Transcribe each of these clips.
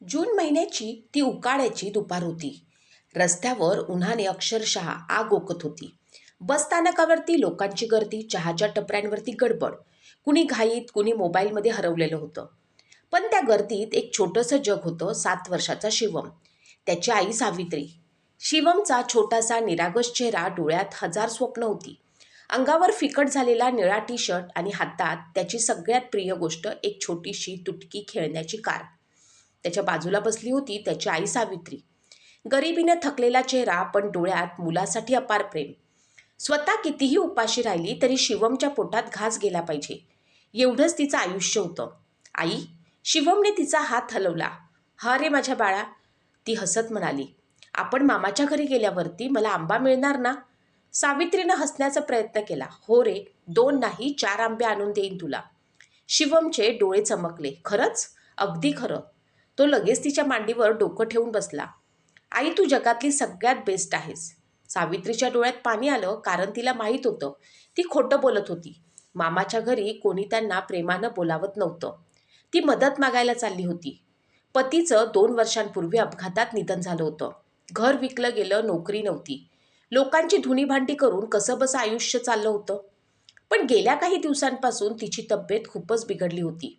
जून महिन्याची ती उकाड्याची दुपार होती. रस्त्यावर उन्हाने अक्षरशः आग ओकत होती. बस स्थानकावरती लोकांची गर्दी, चहाच्या टपऱ्यांवरती गडबड. कुणी घाईत, कुणी मोबाईलमध्ये हरवलेलं होतं. पण त्या गर्दीत एक छोटंसं जग होतं. 7 वर्षाचा शिवम, त्याची आई सावित्री. शिवमचा छोटासा निरागस चेहरा, डोळ्यात हजार स्वप्न होती. अंगावर फिकट झालेला निळा टी शर्ट आणि हातात त्याची सगळ्यात प्रिय गोष्ट, एक छोटीशी तुटकी खेळण्याची कार. त्याच्या बाजूला बसली होती त्याची आई सावित्री. गरिबीनं थकलेला चेहरा, पण डोळ्यात मुलासाठी अपार प्रेम. स्वतः कितीही उपाशी राहिली तरी शिवमच्या पोटात घास गेला पाहिजे, एवढंच तिचं आयुष्य होतं. आई, शिवमने तिचा हात हलवला. हा रे माझ्या बाळा, ती हसत म्हणाली. आपण मामाच्या घरी गेल्यावरती मला आंबा मिळणार ना? सावित्रीनं हसण्याचा प्रयत्न केला. हो रे, 2 नाही 4 आंबे आणून देईन तुला. शिवमचे डोळे चमकले. खरंच? अगदी खरं. तो लगेच तिच्या मांडीवर डोकं ठेवून बसला. आई, तू जगातली सगळ्यात बेस्ट आहेस. सावित्रीच्या डोळ्यात पाणी आलं, कारण तिला माहीत होतं ती खोटं बोलत होती. मामाच्या घरी कोणी त्यांना प्रेमानं बोलावत नव्हतं. ती मदत मागायला चालली होती. पतीचं 2 वर्षांपूर्वी अपघातात निधन झालं होतं. घर विकलं गेलं, नोकरी नव्हती. लोकांची धुणीभांडी करून कसंबसं आयुष्य चाललं होतं. पण गेल्या काही दिवसांपासून तिची तब्येत खूपच बिघडली होती.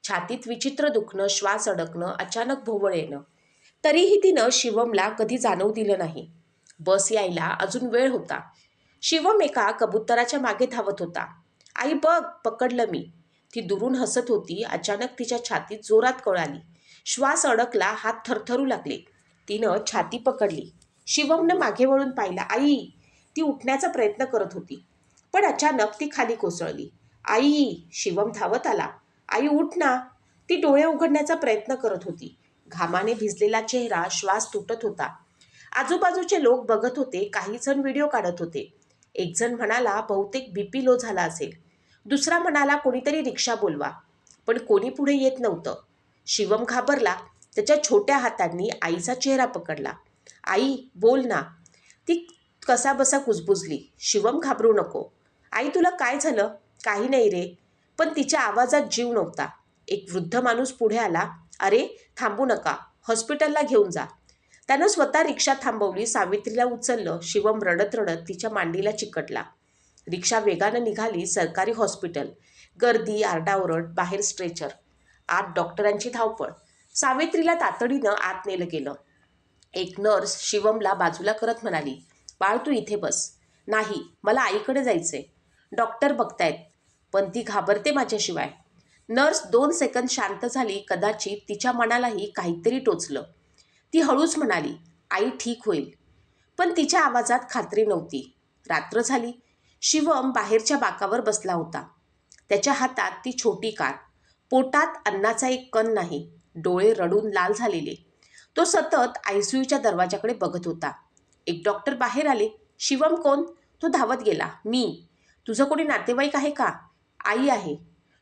छातीत विचित्र दुखणं, श्वास अडकणं, अचानक भोवळ येणं. तरीही तिनं शिवमला कधी जाणवू दिलं नाही. बस यायला अजून वेळ होता. शिवम एका कबुतराच्या मागे धावत होता. आई बघ, पकडलं मी. ती दुरून हसत होती. अचानक तिच्या छातीत जोरात कळ आली. श्वास अडकला, हात थरथरू लागले. तिनं छाती पकडली. शिवमनं मागे वळून पाहिलं. आई, ती उठण्याचा प्रयत्न करत होती, पण अचानक ती खाली कोसळली. आई, शिवम धावत आला. आई उठ ना. ती डोळे उघडण्याचा प्रयत्न करत होती. घामाने भिजलेला चेहरा, श्वास तुटत होता. आजूबाजूचे लोक बघत होते. काही जण व्हिडिओ काढत होते. एक जण म्हणाला, बहुतेक बीपी लो झाला असेल. दुसरा म्हणाला, कोणीतरी रिक्षा बोलवा. पण कोणी पुढे येत नव्हतं. शिवम घाबरला. त्याच्या छोट्या हातांनी आईचा चेहरा पकडला. आई, बोल ना. ती कसाबसा कुजबुजली. शिवम, घाबरू नको. आई, तुला काय झालं? काही नाही रे. पण तिच्या आवाजात जीव नव्हता. एक वृद्ध माणूस पुढे आला. अरे, थांबू नका, हॉस्पिटलला घेऊन जा. त्यानं स्वतः रिक्षा थांबवली. सावित्रीला उचललं. शिवम रडत रडत तिच्या मांडीला चिकटला. रिक्षा वेगानं निघाली. सरकारी हॉस्पिटल. गर्दी, आरडाओरड, बाहेर स्ट्रेचर, आत डॉक्टरांची धावपळ. सावित्रीला तातडीनं आत नेलं गेलं. एक नर्स शिवमला बाजूला करत म्हणाली, बाळ तू इथे बस. नाही, मला आईकडे जायचंय. डॉक्टर बघतायत, पण ती घाबरते माझ्याशिवाय. नर्स 2 सेकंद शांत झाली. कदाचित तिच्या मनालाही काहीतरी टोचलं. ती हळूच म्हणाली, आई ठीक होईल. पण तिच्या आवाजात खात्री नव्हती. रात्र झाली. शिवम बाहेरच्या बाकावर बसला होता. त्याच्या हातात ती छोटी कार. पोटात अन्नाचा एक कण नाही. डोळे रडून लाल झालेले. तो सतत आयसीयूच्या दरवाजाकडे बघत होता. एक डॉक्टर बाहेर आले. शिवम, कोण? तो धावत गेला. मी. तुझं कोणी नातेवाईक आहे का? आई आहे.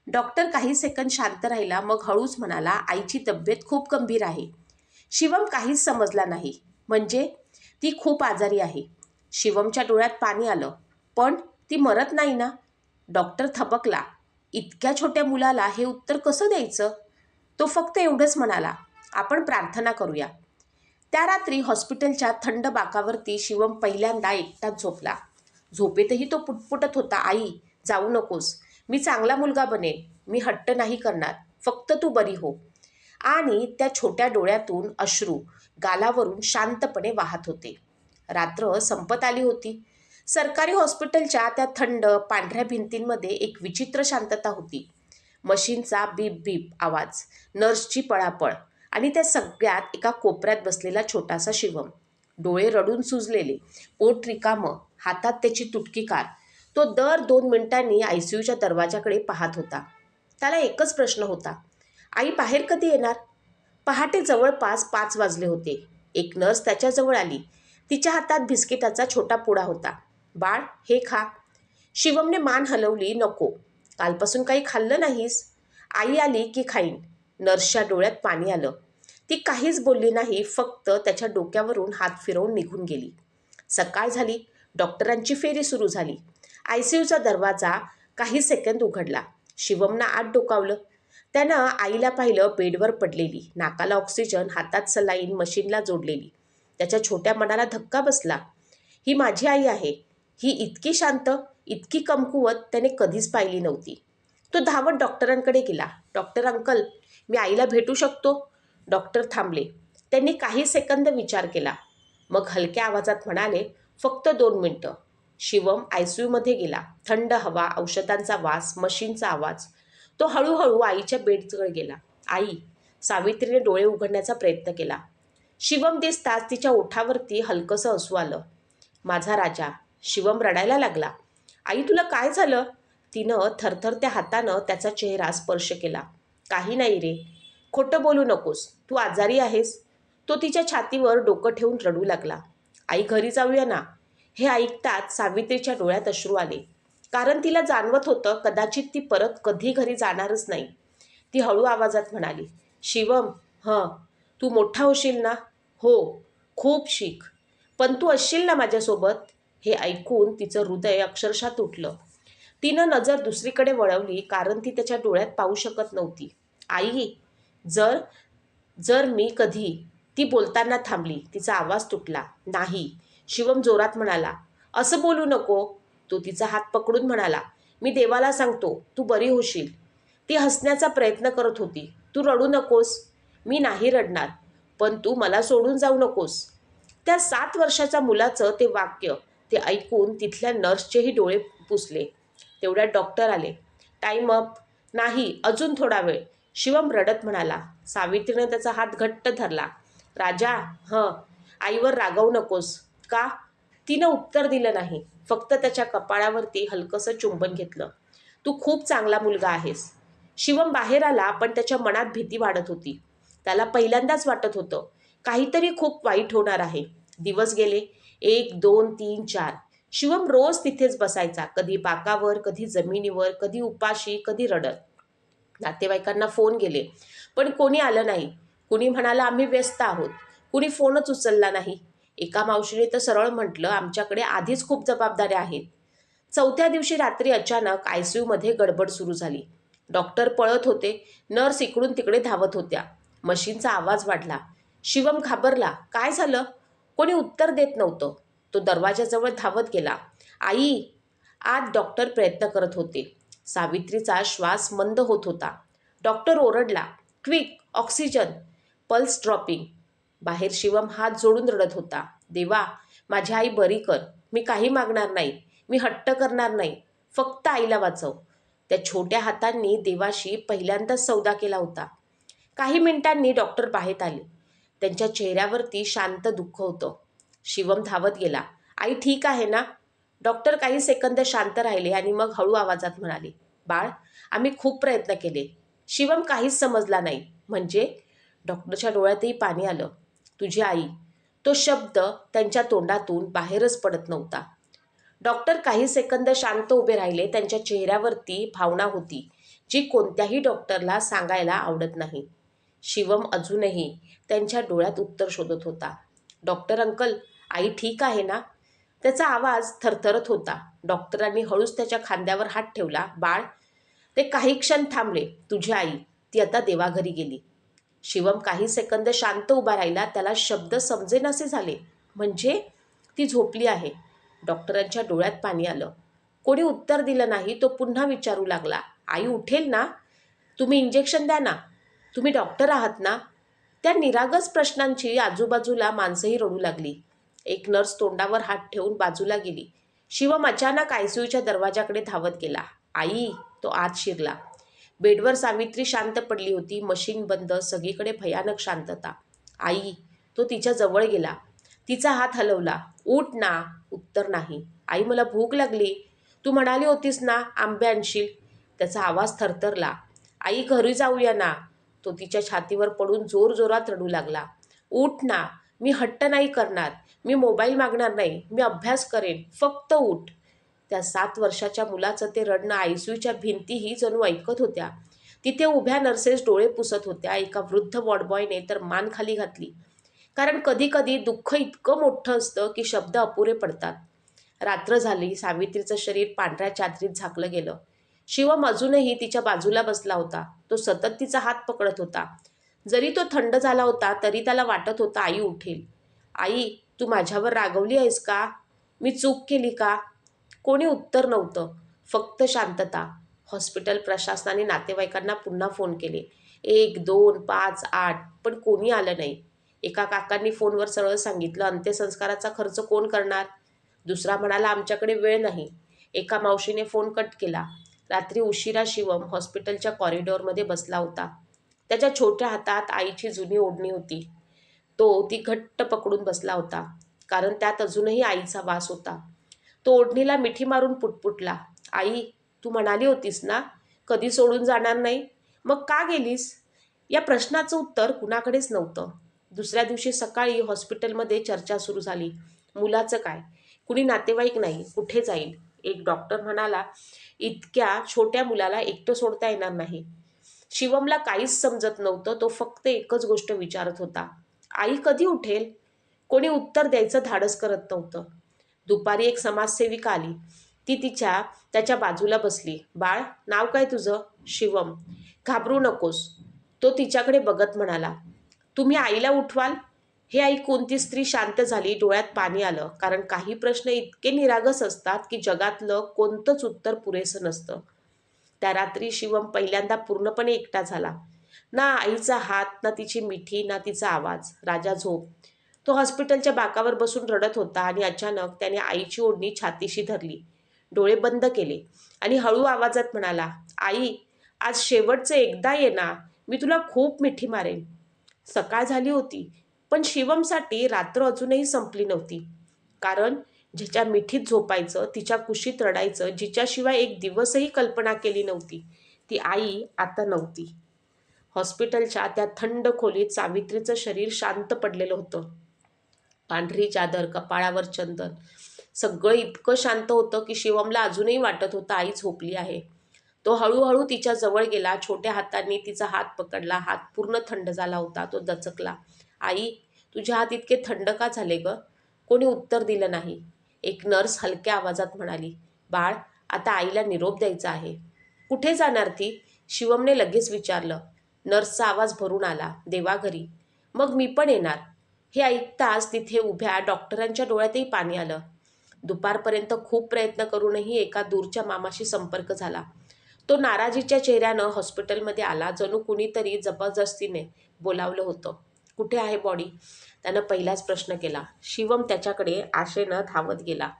डॉक्टर काही सेकंद शांत राहिला, मग हळूच म्हणाला, आईची तब्येत खूप गंभीर आहे. शिवम काहीच समजला नाही. म्हणजे? ती खूप आजारी आहे. शिवमच्या डोळ्यात पाणी आलं. पण ती मरत नाही ना? डॉक्टर थबकला. इतक्या छोट्या मुलाला हे उत्तर कसं द्यायचं? तो फक्त एवढंच म्हणाला, आपण प्रार्थना करूया. त्या रात्री हॉस्पिटलच्या थंड बाकावरती शिवम पहिल्यांदा एकटाच झोपला. झोपेतही तो पुटपुटत होता, आई, जाऊ नकोस. मी चांगला मुलगा बनेन. मी हट्ट नाही करणार. फक्त तू बरी हो. आणि त्या छोट्या डोळ्यातून अश्रू गालावरून शांतपणे वाहत होते. रात्र संपत आली होती. सरकारी हॉस्पिटलच्या त्या थंड पांढऱ्या भिंतींमध्ये एक विचित्र शांतता होती. मशीनचा बीप बीप आवाज, नर्सची पळापळ आणि त्या सगळ्यात एका कोपऱ्यात बसलेला छोटासा शिवम. डोळे रडून सुजलेले, पोट रिकामं, हातात त्याची तुटकी कार. तो दर 2 मिनिटांनी आयसीयूच्या दरवाजाकडे पाहत होता. त्याला एकच प्रश्न होता, आई बाहेर कधी येणार? पहाटे जवळपास 5 वाजले होते. एक नर्स त्याच्याजवळ आली. तिच्या हातात बिस्किटाचा छोटा पुडा होता. बाळ, हे खा. शिवमने मान हलवली. नको, कालपासून काही खाल्लं नाहीस. आई आली की खाईन. नर्सच्या डोळ्यात पाणी आलं. ती काहीच बोलली नाही, फक्त त्याच्या डोक्यावरून हात फिरवून निघून गेली. सकाळ झाली. डॉक्टरांची फेरी सुरू झाली. आयसीयूचा दरवाजा काही सेकंद उघडला. शिवमनं आत डोकावलं. त्यानं आईला पाहिलं, बेडवर पडलेली, नाकाला ऑक्सिजन, हातात सलाईन, मशीनला जोडलेली. त्याच्या छोट्या मनाला धक्का बसला. ही माझी आई आहे. ही इतकी शांत, इतकी कमकुवत त्याने कधीच पाहिली नव्हती. तो धावत डॉक्टरांकडे गेला. डॉक्टर अंकल, मी आईला भेटू शकतो? डॉक्टर थांबले. त्यांनी काही सेकंद विचार केला. मग हलक्या आवाजात म्हणाले, फक्त 2 मिनिटं. शिवम आयसीयूमध्ये गेला. थंड हवा, औषधांचा वास, मशीनचा आवाज. तो हळूहळू आईच्या बेडजवळ गेला. आई. सावित्रीने डोळे उघडण्याचा प्रयत्न केला. शिवम दिसताच तिच्या ओठावरती हलकंसं हसू आलं. माझा राजा. शिवम रडायला लागला. आई, तुला काय झालं? तिनं थरथरत्या हातानं त्याचा चेहरा स्पर्श केला. काही नाही रे. खोटं बोलू नकोस. तू आजारी आहेस. तो तिच्या छातीवर डोकं ठेवून रडू लागला. आई, घरी जाऊया ना. हे ऐकताच सावित्रीच्या डोळ्यात अश्रू आले. कारण तिला जाणवत होतं, कदाचित ती परत कधी घरी जाणारच नाही. ती हळू आवाजात म्हणाली, शिवम, तू मोठा होशील ना? हो, खूप शिक. पण तू असशील ना माझ्यासोबत? हे ऐकून तिचं हृदय अक्षरशः तुटलं. तिनं नजर दुसरीकडे वळवली, कारण ती त्याच्या डोळ्यात पाहू शकत नव्हती. आई, जर जर मी कधी. ती बोलताना थांबली. तिचा आवाज तुटला. नाही. शिवम जोरात म्हणाला, असं बोलू नको. तो तिचा हात पकडून म्हणाला, मी देवाला सांगतो, तू बरी होशील. ती हसण्याचा प्रयत्न करत होती. तू रडू नकोस. मी नाही रडणार. पण तू मला सोडून जाऊ नकोस. त्या 7 वर्षाच्या मुलाचं ते वाक्य, ते ऐकून तिथल्या नर्सचेही डोळे पुसले. तेवढ्यात डॉक्टर आले. Time up. नाही, अजून थोडा वेळ. शिवम रडत म्हणाला. सावित्रीनं त्याचा हात घट्ट धरला. राजा, आईवर रागवू नकोस. का? तिनं उत्तर दिलं नाही. फक्त त्याच्या कपाळावरती हलकंसं चुंबन घेतलं. तू खूप चांगला मुलगा आहेस. शिवम बाहेर आला, पण त्याच्या मनात भीती वाढत होती. त्याला पहिल्यांदाच वाटत होतं, काहीतरी खूप वाईट होणार आहे. दिवस गेले. 1, 2, 3, 4. शिवम रोज तिथेच बसायचा. कधी बाकावर, कधी जमिनीवर, कधी उपाशी, कधी रडत. नातेवाईकांना फोन गेले, पण कोणी आलं नाही. कुणी म्हणालं, आम्ही व्यस्त आहोत. कुणी फोनच उचलला नाही. एका मावशीने तर सरळ म्हटलं, आमच्याकडे आधीच खूप जबाबदाऱ्या आहेत. 4थ्या दिवशी रात्री अचानक आयसीयूमध्ये गडबड सुरू झाली. डॉक्टर पळत होते. नर्स इकडून तिकडे धावत होत्या. मशीनचा आवाज वाढला. शिवम घाबरला. काय झालं? कोणी उत्तर देत नव्हतं. तो दरवाजाजवळ धावत गेला. आई. आत डॉक्टर प्रयत्न करत होते. सावित्रीचा श्वास मंद होत होता. डॉक्टर ओरडला, क्विक, ऑक्सिजन. Pulse dropping. बाहेर शिवम हात जोडून रडत होता. देवा, माझी आई बरी कर. मी काही मागणार नाही. मी हट्ट करणार नाही. फक्त आईला वाचव. त्या छोट्या हातांनी देवाशी पहिल्यांदाच सौदा केला होता. काही मिनिटांनी डॉक्टर बाहेर आले. त्यांच्या चेहऱ्यावरती शांत दुःख होतं. शिवम धावत गेला. आई ठीक आहे ना? डॉक्टर काही सेकंद शांत राहिले आणि मग हळू आवाजात म्हणाले, बाळ, आम्ही खूप प्रयत्न केले. शिवम काहीच समजला नाही. म्हणजे? डॉक्टरच्या डोळ्यातही पाणी आलं. तुझी आई. तो शब्द त्यांच्या तोंडातून बाहेरच पडत नव्हता. डॉक्टर काही सेकंद शांत उभे राहिले. त्यांच्या चेहऱ्यावरती भावना होती, जी कोणत्याही डॉक्टरला सांगायला आवडत नाही. शिवम अजूनही त्यांच्या डोळ्यात उत्तर शोधत होता. डॉक्टर अंकल, आई ठीक आहे ना? त्याचा आवाज थरथरत होता. डॉक्टरांनी हळूच त्याच्या खांद्यावर हात ठेवला. बाळ. ते काही क्षण थांबले. तुझी आई. ती आता देवाघरी गेली. शिवम काही सेकंद शांत उभा राहिला. त्याला शब्द समजेनासे झाले. म्हणजे? ती झोपली आहे. डॉक्टरांच्या डोळ्यात पाणी आलं. कोणी उत्तर दिलं नाही. तो पुन्हा विचारू लागला, आई उठेल ना? तुम्ही इंजेक्शन द्या ना? तुम्ही डॉक्टर आहात ना? त्या निरागस प्रश्नांची आजूबाजूला माणसंही रडू लागली. एक नर्स तोंडावर हात ठेवून बाजूला गेली. शिवम अचानक आयसीयूच्या दरवाजाकडे धावत गेला. आई. तो आत शिरला. बेडवर सावित्री शांत पडली होती. मशीन बंद. सगळीकडे भयानक शांतता. आई. तो तिच्या जवळ गेला. तिचा हात हलवला. उठ ना. उत्तर नाही. आई, मला भूक लागली. तू म्हणाली होतीस ना, आंबे आणशील. त्याचा आवाज थरथरला. आई, घरी जाऊया ना. तो तिच्या छातीवर पडून जोरजोरात रडू लागला. उठ ना. मी हट्ट नाही करणार. मी मोबाईल मागणार नाही. मी अभ्यास करेन. फक्त उठ. त्या 7 वर्षाच्या मुलाचं ते रडणं आयसीयूच्या भिंतीही जणू ऐकत होत्या. तिथे उभ्या नर्सेस डोळे पुसत होत्या. एका वृद्ध वॉर्डबॉयने तर मान खाली घातली. कारण कधी कधी दुःख इतकं मोठं असतं की शब्द अपुरे पडतात. रात्र झाली. सावित्रीचं शरीर पांढऱ्या चादरीत झाकलं गेलं. शिवम अजूनही तिच्या बाजूला बसला होता. तो सतत तिचा हात पकडत होता. जरी तो थंड झाला होता तरी त्याला वाटत होतं आई उठेल. आई, तू माझ्यावर रागवली आहेस का? मी चूक केली का? कोणी उत्तर नव्हतं, फक्त शांतता. हॉस्पिटल प्रशासनाने नातेवाईकांना पुन्हा फोन केले. 1, 2, 5, 8 पण कोणी आलं नाही. एका काकांनी फोनवर सरळ सांगितलं, अंत्यसंस्काराचा खर्च कोण करणार? दुसरा म्हणाला, आमच्याकडे वेळ नाही. एका मावशीने फोन कट केला. रात्री उशिरा शिवम हॉस्पिटलच्या कॉरिडॉरमध्ये बसला होता. त्याच्या छोट्या हातात आईची जुनी ओढणी होती. तो ती घट्ट पकडून बसला होता, कारण त्यात अजूनही आईचा वास होता. तो ओढणीला मिठी मारून पुटपुटला, आई, तू म्हणाली होतीस ना, कधी सोडून जाणार नाही, मग का गेलीस? या प्रश्नाचं उत्तर कुणाकडेच नव्हतं. दुसऱ्या दिवशी सकाळी हॉस्पिटलमध्ये चर्चा सुरू झाली. मुलाचं काय? कुणी नातेवाईक नाही, कुठे जाईल? एक डॉक्टर म्हणाला, इतक्या छोट्या मुलाला एकटं सोडता येणार नाही. शिवमला काहीच समजत नव्हतं. तो फक्त एकच गोष्ट विचारत होता, आई कधी उठेल? कोणी उत्तर द्यायचं धाडस करत नव्हतं. दुपारी एक समाजसेविका आली. ती त्याच्या बाजूला बसली. बाळ, नाव काय तुझं? शिवम. घाबरू नकोस. तो तिच्याकडे बघत म्हणाला, तुम्ही आईला उठवाल? हे ऐकून ती स्त्री शांत झाली. डोळ्यात पाणी आलं, कारण काही प्रश्न इतके निरागस असतात की जगातलं कोणतंच उत्तर पुरेसं नसतं. त्या रात्री शिवम पहिल्यांदा पूर्णपणे एकटा झाला. ना आईचा हात, ना तिची मिठी, ना तिचा आवाज. राजा झोप. तो हॉस्पिटलच्या बाकावर बसून रडत होता आणि अचानक त्याने आईची ओढणी छातीशी धरली. डोळे बंद केले आणि हळू आवाजात म्हणाला, आई, आज शेवटचं एकदा ये ना, मी तुला खूप मिठी मारेन. सकाळ झाली होती, पण शिवमसाठी रात्र अजूनही संपली नव्हती. कारण जिच्या मिठीत झोपायचं, तिच्या कुशीत रडायचं, जिच्याशिवाय एक दिवसही कल्पना केली नव्हती, ती आई आता नव्हती. हॉस्पिटलच्या त्या थंड खोलीत सावित्रीचं शरीर शांत पडलेलं होतं. पांढरी चादर, कपाळावर चंदन, सगळं इतकं शांत होतं की शिवमला अजूनही वाटत होतं आई झोपली आहे. तो हळूहळू तिच्या जवळ गेला. छोट्या हातांनी तिचा हात पकडला. हात पूर्ण थंड झाला होता. तो दचकला. आई, तुझे हात इतके थंड का झाले ग? कोणी उत्तर दिलं नाही. एक नर्स हलक्या आवाजात म्हणाली, बाळ, आता आईला निरोप द्यायचा आहे. कुठे जाणार ती? शिवमने लगेच विचारलं. नर्सचा आवाज भरून आला, देवाघरी. मग मी पण येणार. हे ऐकताच तिथे उभ्या डॉक्टरांच्या डोळ्यातही पाणी आलं. दुपारपर्यंत खूप प्रयत्न करूनही एका दूरच्या मामाशी संपर्क झाला. तो नाराजीच्या चेहऱ्यानं हॉस्पिटलमध्ये आला, जणू कुणीतरी जबरदस्तीने बोलावलं होतं. कुठे आहे बॉडी? त्यानं पहिलाच प्रश्न केला. शिवम त्याच्याकडे आशेनं धावत गेला.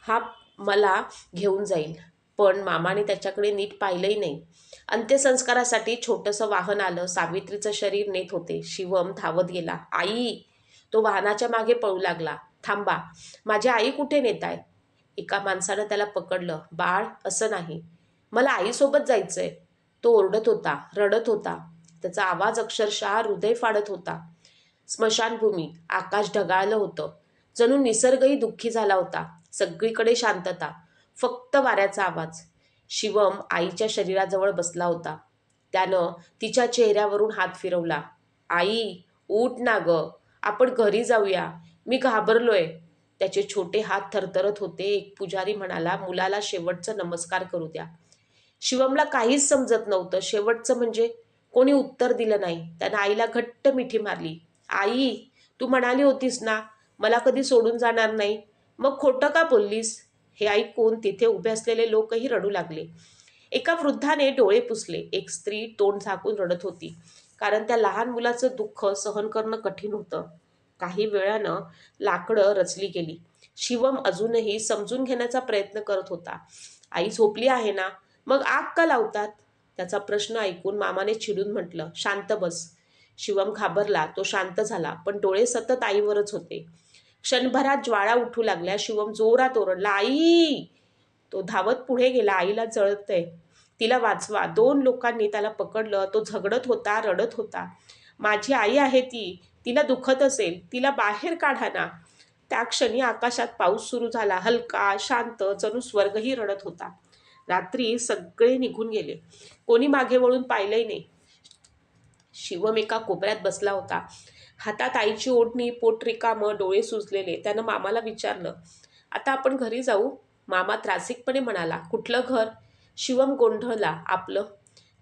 हा मला घेऊन जाईल. पण मामाने त्याच्याकडे नीट पाहिलंही नाही. अंत्यसंस्कारासाठी छोटंसं वाहन आलं. सावित्रीचं शरीर नेत होते. शिवम धावत गेला. आई! तो वाहनाच्या मागे पळू लागला. थांबा, माझी आई कुठे नेताय? एका माणसानं त्याला पकडलं. बाळ, असं नाही, मला आईसोबत जायचंय. तो ओरडत होता, रडत होता. त्याचा आवाज अक्षरशः हृदय फाडत होता. स्मशानभूमी, आकाश ढगाळलं होतं. जणू निसर्गही दुःखी झाला होता. सगळीकडे शांतता, फक्त वाऱ्याचा आवाज. शिवम आईच्या शरीराजवळ बसला होता. त्यानं तिच्या चेहऱ्यावरून हात फिरवला. आई, उठ ना ग, आपण घरी जाऊया, मी घाबरलोय. त्याचे छोटे हात थरथरत होते. एक पुजारी म्हणाला, मुलाला शेवटचं नमस्कार करू द्या. शिवमला काहीच समजत नव्हतं. शेवटचं म्हणजे? कोणी उत्तर दिलं नाही. त्यानं आईला घट्ट मिठी मारली. आई, तू म्हणाली होतीस ना, मला कधी सोडून जाणार नाही, मग खोटं का बोललीस? हे ऐकून तिथे उभे असलेले लोकही रडू लागले. एका वृद्धाने डोळे पुसले. एक स्त्री तोंड झाकून रडत होती, कारण त्या लहान मुलाचं दुःख सहन करणं कठीण होतं. काही वेळानं लाकडं रचली गेली. शिवम अजूनही समजून घेण्याचा प्रयत्न करत होता. आई झोपली आहे ना, मग आग का लावतात? त्याचा प्रश्न ऐकून मामाने चिडून म्हटलं, शांत बस. शिवम घाबरला. तो शांत झाला, पण डोळे सतत आईवरच होते. क्षणभरात ज्वाळा उठू लागल्या. शिवम जोरात ओरडला, आई! तो धावत पुढे गेला. आईला जळतंय, तिला वाचवा. 2 लोकांनी त्याला पकडलं. तो झगडत होता, रडत होता. माझी आई आहे ती, तिला दुखत असेल, तिला बाहेर काढा ना. त्या क्षणी आकाशात पाऊस सुरू झाला. हलका, शांत, जणू स्वर्गही रडत होता. रात्री सगळे निघून गेले. कोणी मागे वळून पाहिलंही नाही. शिवम एका कोपऱ्यात बसला होता. हातात आईची ओढणी, पोट रिकामं, डोळे सुजलेले. त्यानं मामाला विचारलं, आता आपण घरी जाऊ? मामा त्रासिकपणे म्हणाला, कुठलं घर? शिवम गोंधळला. आपलं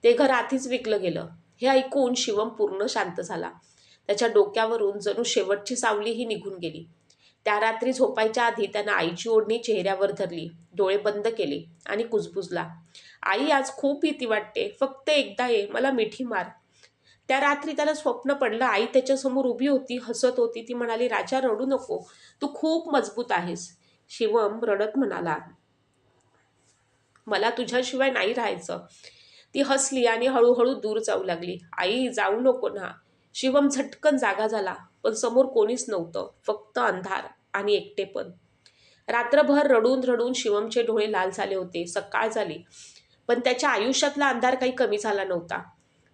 ते घर आधीच विकलं गेलं. हे ऐकून शिवम पूर्ण शांत झाला. त्याच्या डोक्यावरून जणू शेवटची सावलीही निघून गेली. त्या रात्री झोपायच्या आधी त्यानं आईची ओढणी चेहऱ्यावर धरली, डोळे बंद केले आणि कुजबुजला. आई, आज खूप भीती वाटते. फक्त एकदा ये, मला मिठी मार. त्या रात्री त्याला स्वप्न पडलं. आई त्याच्यासमोर उभी होती, हसत होती. ती म्हणाली, राजा रडू नको, तू खूप मजबूत आहेस. शिवम रडत म्हणाला, मला तुझ्याशिवाय नाही राहायचं. ती हसली आणि हळूहळू दूर जाऊ लागली. आई, जाऊ नको ना. शिवम झटकन जागा झाला, पण समोर कोणीच नव्हतं, फक्त अंधार आणि एकटेपण. रात्रभर रडून रडून शिवमचे डोळे लाल झाले होते. सकाळ झाली, पण त्याच्या आयुष्यातला अंधार काही कमी झाला नव्हता.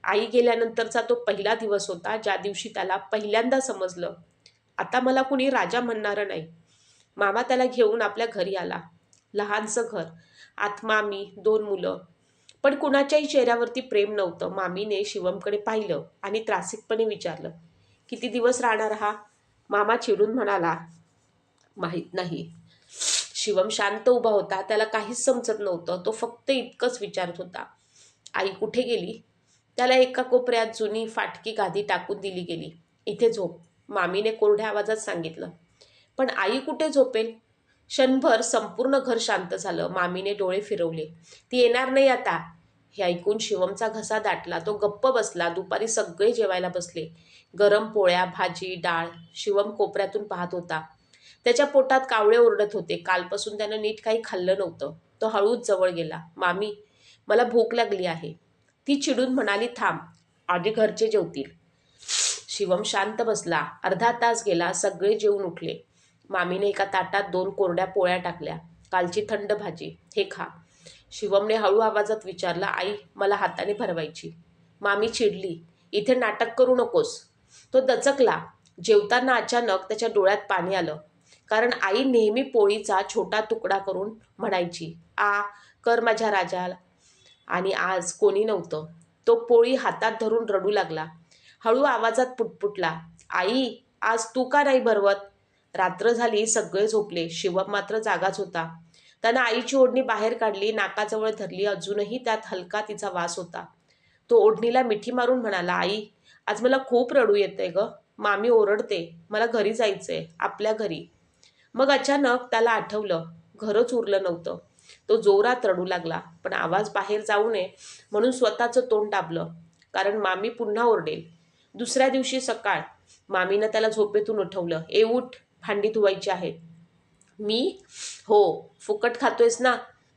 आई गेल्यानंतरचा तो पहिला दिवस होता, ज्या दिवशी त्याला पहिल्यांदा समजलं, आता मला कुणी राजा म्हणणारं नाही. मामा त्याला घेऊन आपल्या घरी आला. लहानसं घर, आत मामी, 2 मुलं. पण कुणाच्याही चेहऱ्यावरती प्रेम नव्हतं. मामीने शिवमकडे पाहिलं आणि त्रासिकपणे विचारलं, किती दिवस राहणार हा? मामा चिडून म्हणाला, माहीत नाही. शिवम शांत उभा होता. त्याला काहीच समजत नव्हतं. तो फक्त इतकंच विचारत होता, आई कुठे गेली? त्याला एका कोपऱ्यात जुनी फाटकी गादी टाकून दिली गेली. इथे झोप, मामीने कोरड्या आवाजात सांगितलं. पण आई कुठे झोपेल? क्षणभर संपूर्ण घर शांत झालं. मामीने डोळे फिरवले. ती येणार नाही आता. हे ऐकून शिवमचा घसा दाटला. तो गप्प बसला. दुपारी सगळे जेवायला बसले. गरम पोळ्या, भाजी, डाळ. शिवम कोपऱ्यातून पाहत होता. त्याच्या पोटात कावळे ओरडत होते. कालपासून त्यानं नीट काही खाल्लं नव्हतं. तो हळूच जवळ गेला. मामी, मला भूक लागली आहे. ती चिडून म्हणाली, थांब, आधी घरचे जेवतील. शिवम शांत बसला. अर्धा तास गेला. सगळे जेवून उठले. मामीने एका ताटात 2 कोरड्या पोळ्या टाकल्या. कालची थंड भाजी, हे खा. शिवमने हळू आवाजात विचारलं, आई, मला हाताने भरवायची. मामी चिडली, इथे नाटक करू नकोस. तो दचकला. जेवताना अचानक त्याच्या डोळ्यात पाणी आलं. कारण आई नेहमी पोळीचा छोटा तुकडा करून म्हणायची, आ, कर माझ्या राजाला. आणि आज कोणी नव्हतं. तो पोळी हातात धरून रडू लागला. हळू आवाजात पुटपुटला, आई, आज तू का नाही भरवत? रात्र झाली, सगळे झोपले. शिवम मात्र जागाच होता. त्यानं आईची ओढणी बाहेर काढली, नाकाजवळ धरली. अजूनही त्यात हलका तिचा वास होता. तो ओढणीला मिठी मारून म्हणाला, आई, आज मला खूप रडू येतंय ग. मामी ओरडते. मला घरी जायचंय, आपल्या घरी. मग अचानक त्याला आठवलं, घरच उरलं नव्हतं. तो जोरात रडू लागला, पण आवाज बाहेर जाऊ नये म्हणून स्वतःचं तोंड दाबलं. कारण मामी पुन्हा ओरडेल. दुसऱ्या दिवशी सकाळ. मामीनं त्याला झोपेतून उठवलं. ए उठ, भांडी धुवायची आहेत. मी? हो, फुकट खातोयस ना?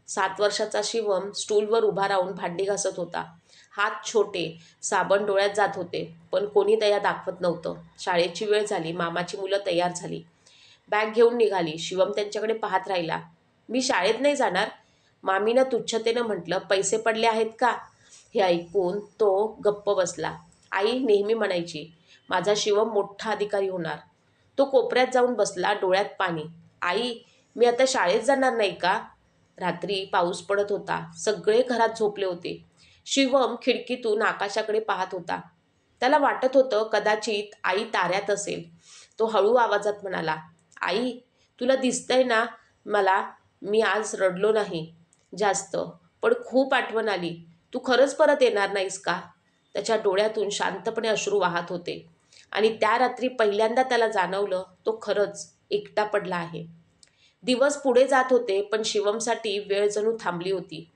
7 वर्षाचा शिवम स्टूलवर उभा राहून भांडी घासत होता. हात छोटे, साबण डोळ्यात जात होते, पण कोणी दया दाखवत नव्हतं. शाळेची वेळ झाली. मामाची मुलं तयार झाली. बॅग घेऊन निघाली. शिवम त्यांच्याकडे पाहत राहिला. मी शाळेत नाही जाणार. मामीनं तुच्छतेनं म्हटलं, पैसे पडले आहेत का? हे ऐकून तो गप्प बसला. आई नेहमी म्हणायची, माझा शिवम मोठा अधिकारी होणार. तो कोपऱ्यात जाऊन बसला, डोळ्यात पाणी. आई, मी आता शाळेत जाणार नाही का? रात्री पाऊस पडत होता. सगळे घरात झोपले होते. शिवम खिडकीतून आकाशाकडे पाहत होता. त्याला वाटत होतं कदाचित आई ताऱ्यात असेल. तो हळू आवाजात म्हणाला, आई, तुला दिसतंय ना मला, मी आज रडलो नाही जास्त, पण खूप आठवण आली. तू खरंच परत येणार नाहीस का? त्याच्या डोळ्यातून शांतपणे अश्रू वाहत होते. आणि त्या रात्री पहिल्यांदा त्याला जाणवलं, तो खरंच एकटा पडला आहे. दिवस पुढे जात होते, पण शिवमसाठी वेळ जणू थांबली होती.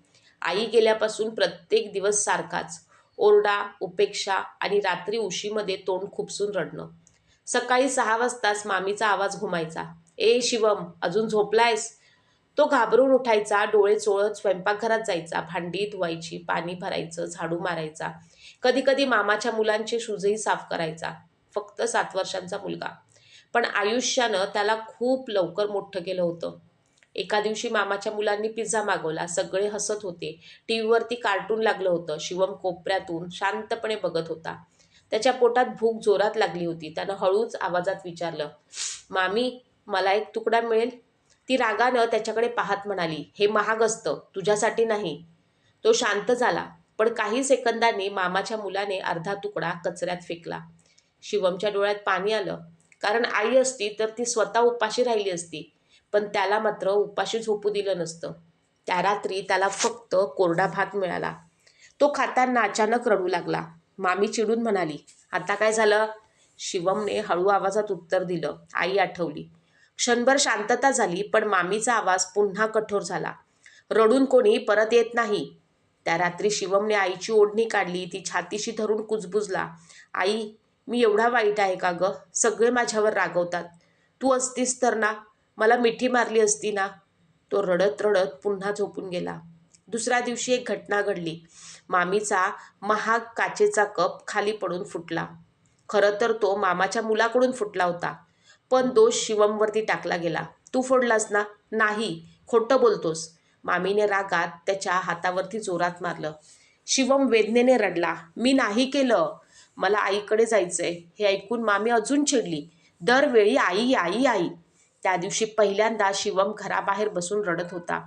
आई गेल्यापासून प्रत्येक दिवस सारखाच. ओरडा, उपेक्षा आणि रात्री उशीमध्ये तोंड खुपसून रडणं. सकाळी 6 वाजताच मामीचा आवाज घुमायचा. ए शिवम, अजून झोपलायस? तो घाबरून उठायचा. डोळे चोळत स्वयंपाकघरात जायचा. भांडी धुवायची, पाणी भरायचं, झाडू मारायचा. कधी कधी मामाच्या मुलांचे शूजही साफ करायचा. फक्त 7 वर्षांचा मुलगा, पण आयुष्यानं त्याला खूप लवकर मोठं केलं होतं. एका दिवशी मामाच्या मुलांनी पिझ्झा मागवला. सगळे हसत होते. टीव्हीवरती कार्टून लागलं होतं. शिवम कोपऱ्यातून शांतपणे बघत होता. त्याच्या पोटात भूक जोरात लागली होती. त्यानं हळूच आवाजात विचारलं, मामी, मला एक तुकडा मिळेल? ती रागानं त्याच्याकडे पाहत म्हणाली, हे महाग असतं, तुझ्यासाठी नाही. तो शांत झाला, पण काही सेकंदांनी मामाच्या मुलाने अर्धा तुकडा कचऱ्यात फेकला. शिवमच्या डोळ्यात पाणी आलं. कारण आई असती तर ती स्वतः उपाशी राहिली असती, पण त्याला मात्र उपाशी झोपू दिलं नसतं. त्या रात्री त्याला फक्त कोरडा भात मिळाला. तो खाताना अचानक रडू लागला. मामी चिडून म्हणाली, आता काय झालं? शिवमने हळू आवाजात उत्तर दिलं, आई आठवली. क्षणभर शांतता झाली, पण मामीचा आवाज पुन्हा कठोर झाला. रडून कोणी परत येत नाही. त्या रात्री शिवमने आईची ओढणी काढली. ती छातीशी धरून कुजबुजला, आई, मी एवढा वाईट आहे का गं? सगळे माझ्यावर रागवतात. तू असतीस तर ना, मला मिठी मारली असती ना. तो रडत रडत पुन्हा झोपून गेला. दुसऱ्या दिवशी एक घटना घडली. मामीचा महाग काचेचा कप खाली पडून फुटला. खरं तर तो मामाच्या मुलाकडून फुटला होता, पण दोष शिवमवरती टाकला गेला. तू फोडलास ना? नाही, खोटं बोलतोस. मामीने रागात त्याच्या हातावरती जोरात मारलं. शिवम वेदनेने रडला, मी नाही केलं, मला आईकडे जायचंय. हे ऐकून मामी अजून चिडली. दरवेळी आई आई आई. त्या दिवशी पहिल्यांदा शिवम घराबाहेर बसून रडत होता.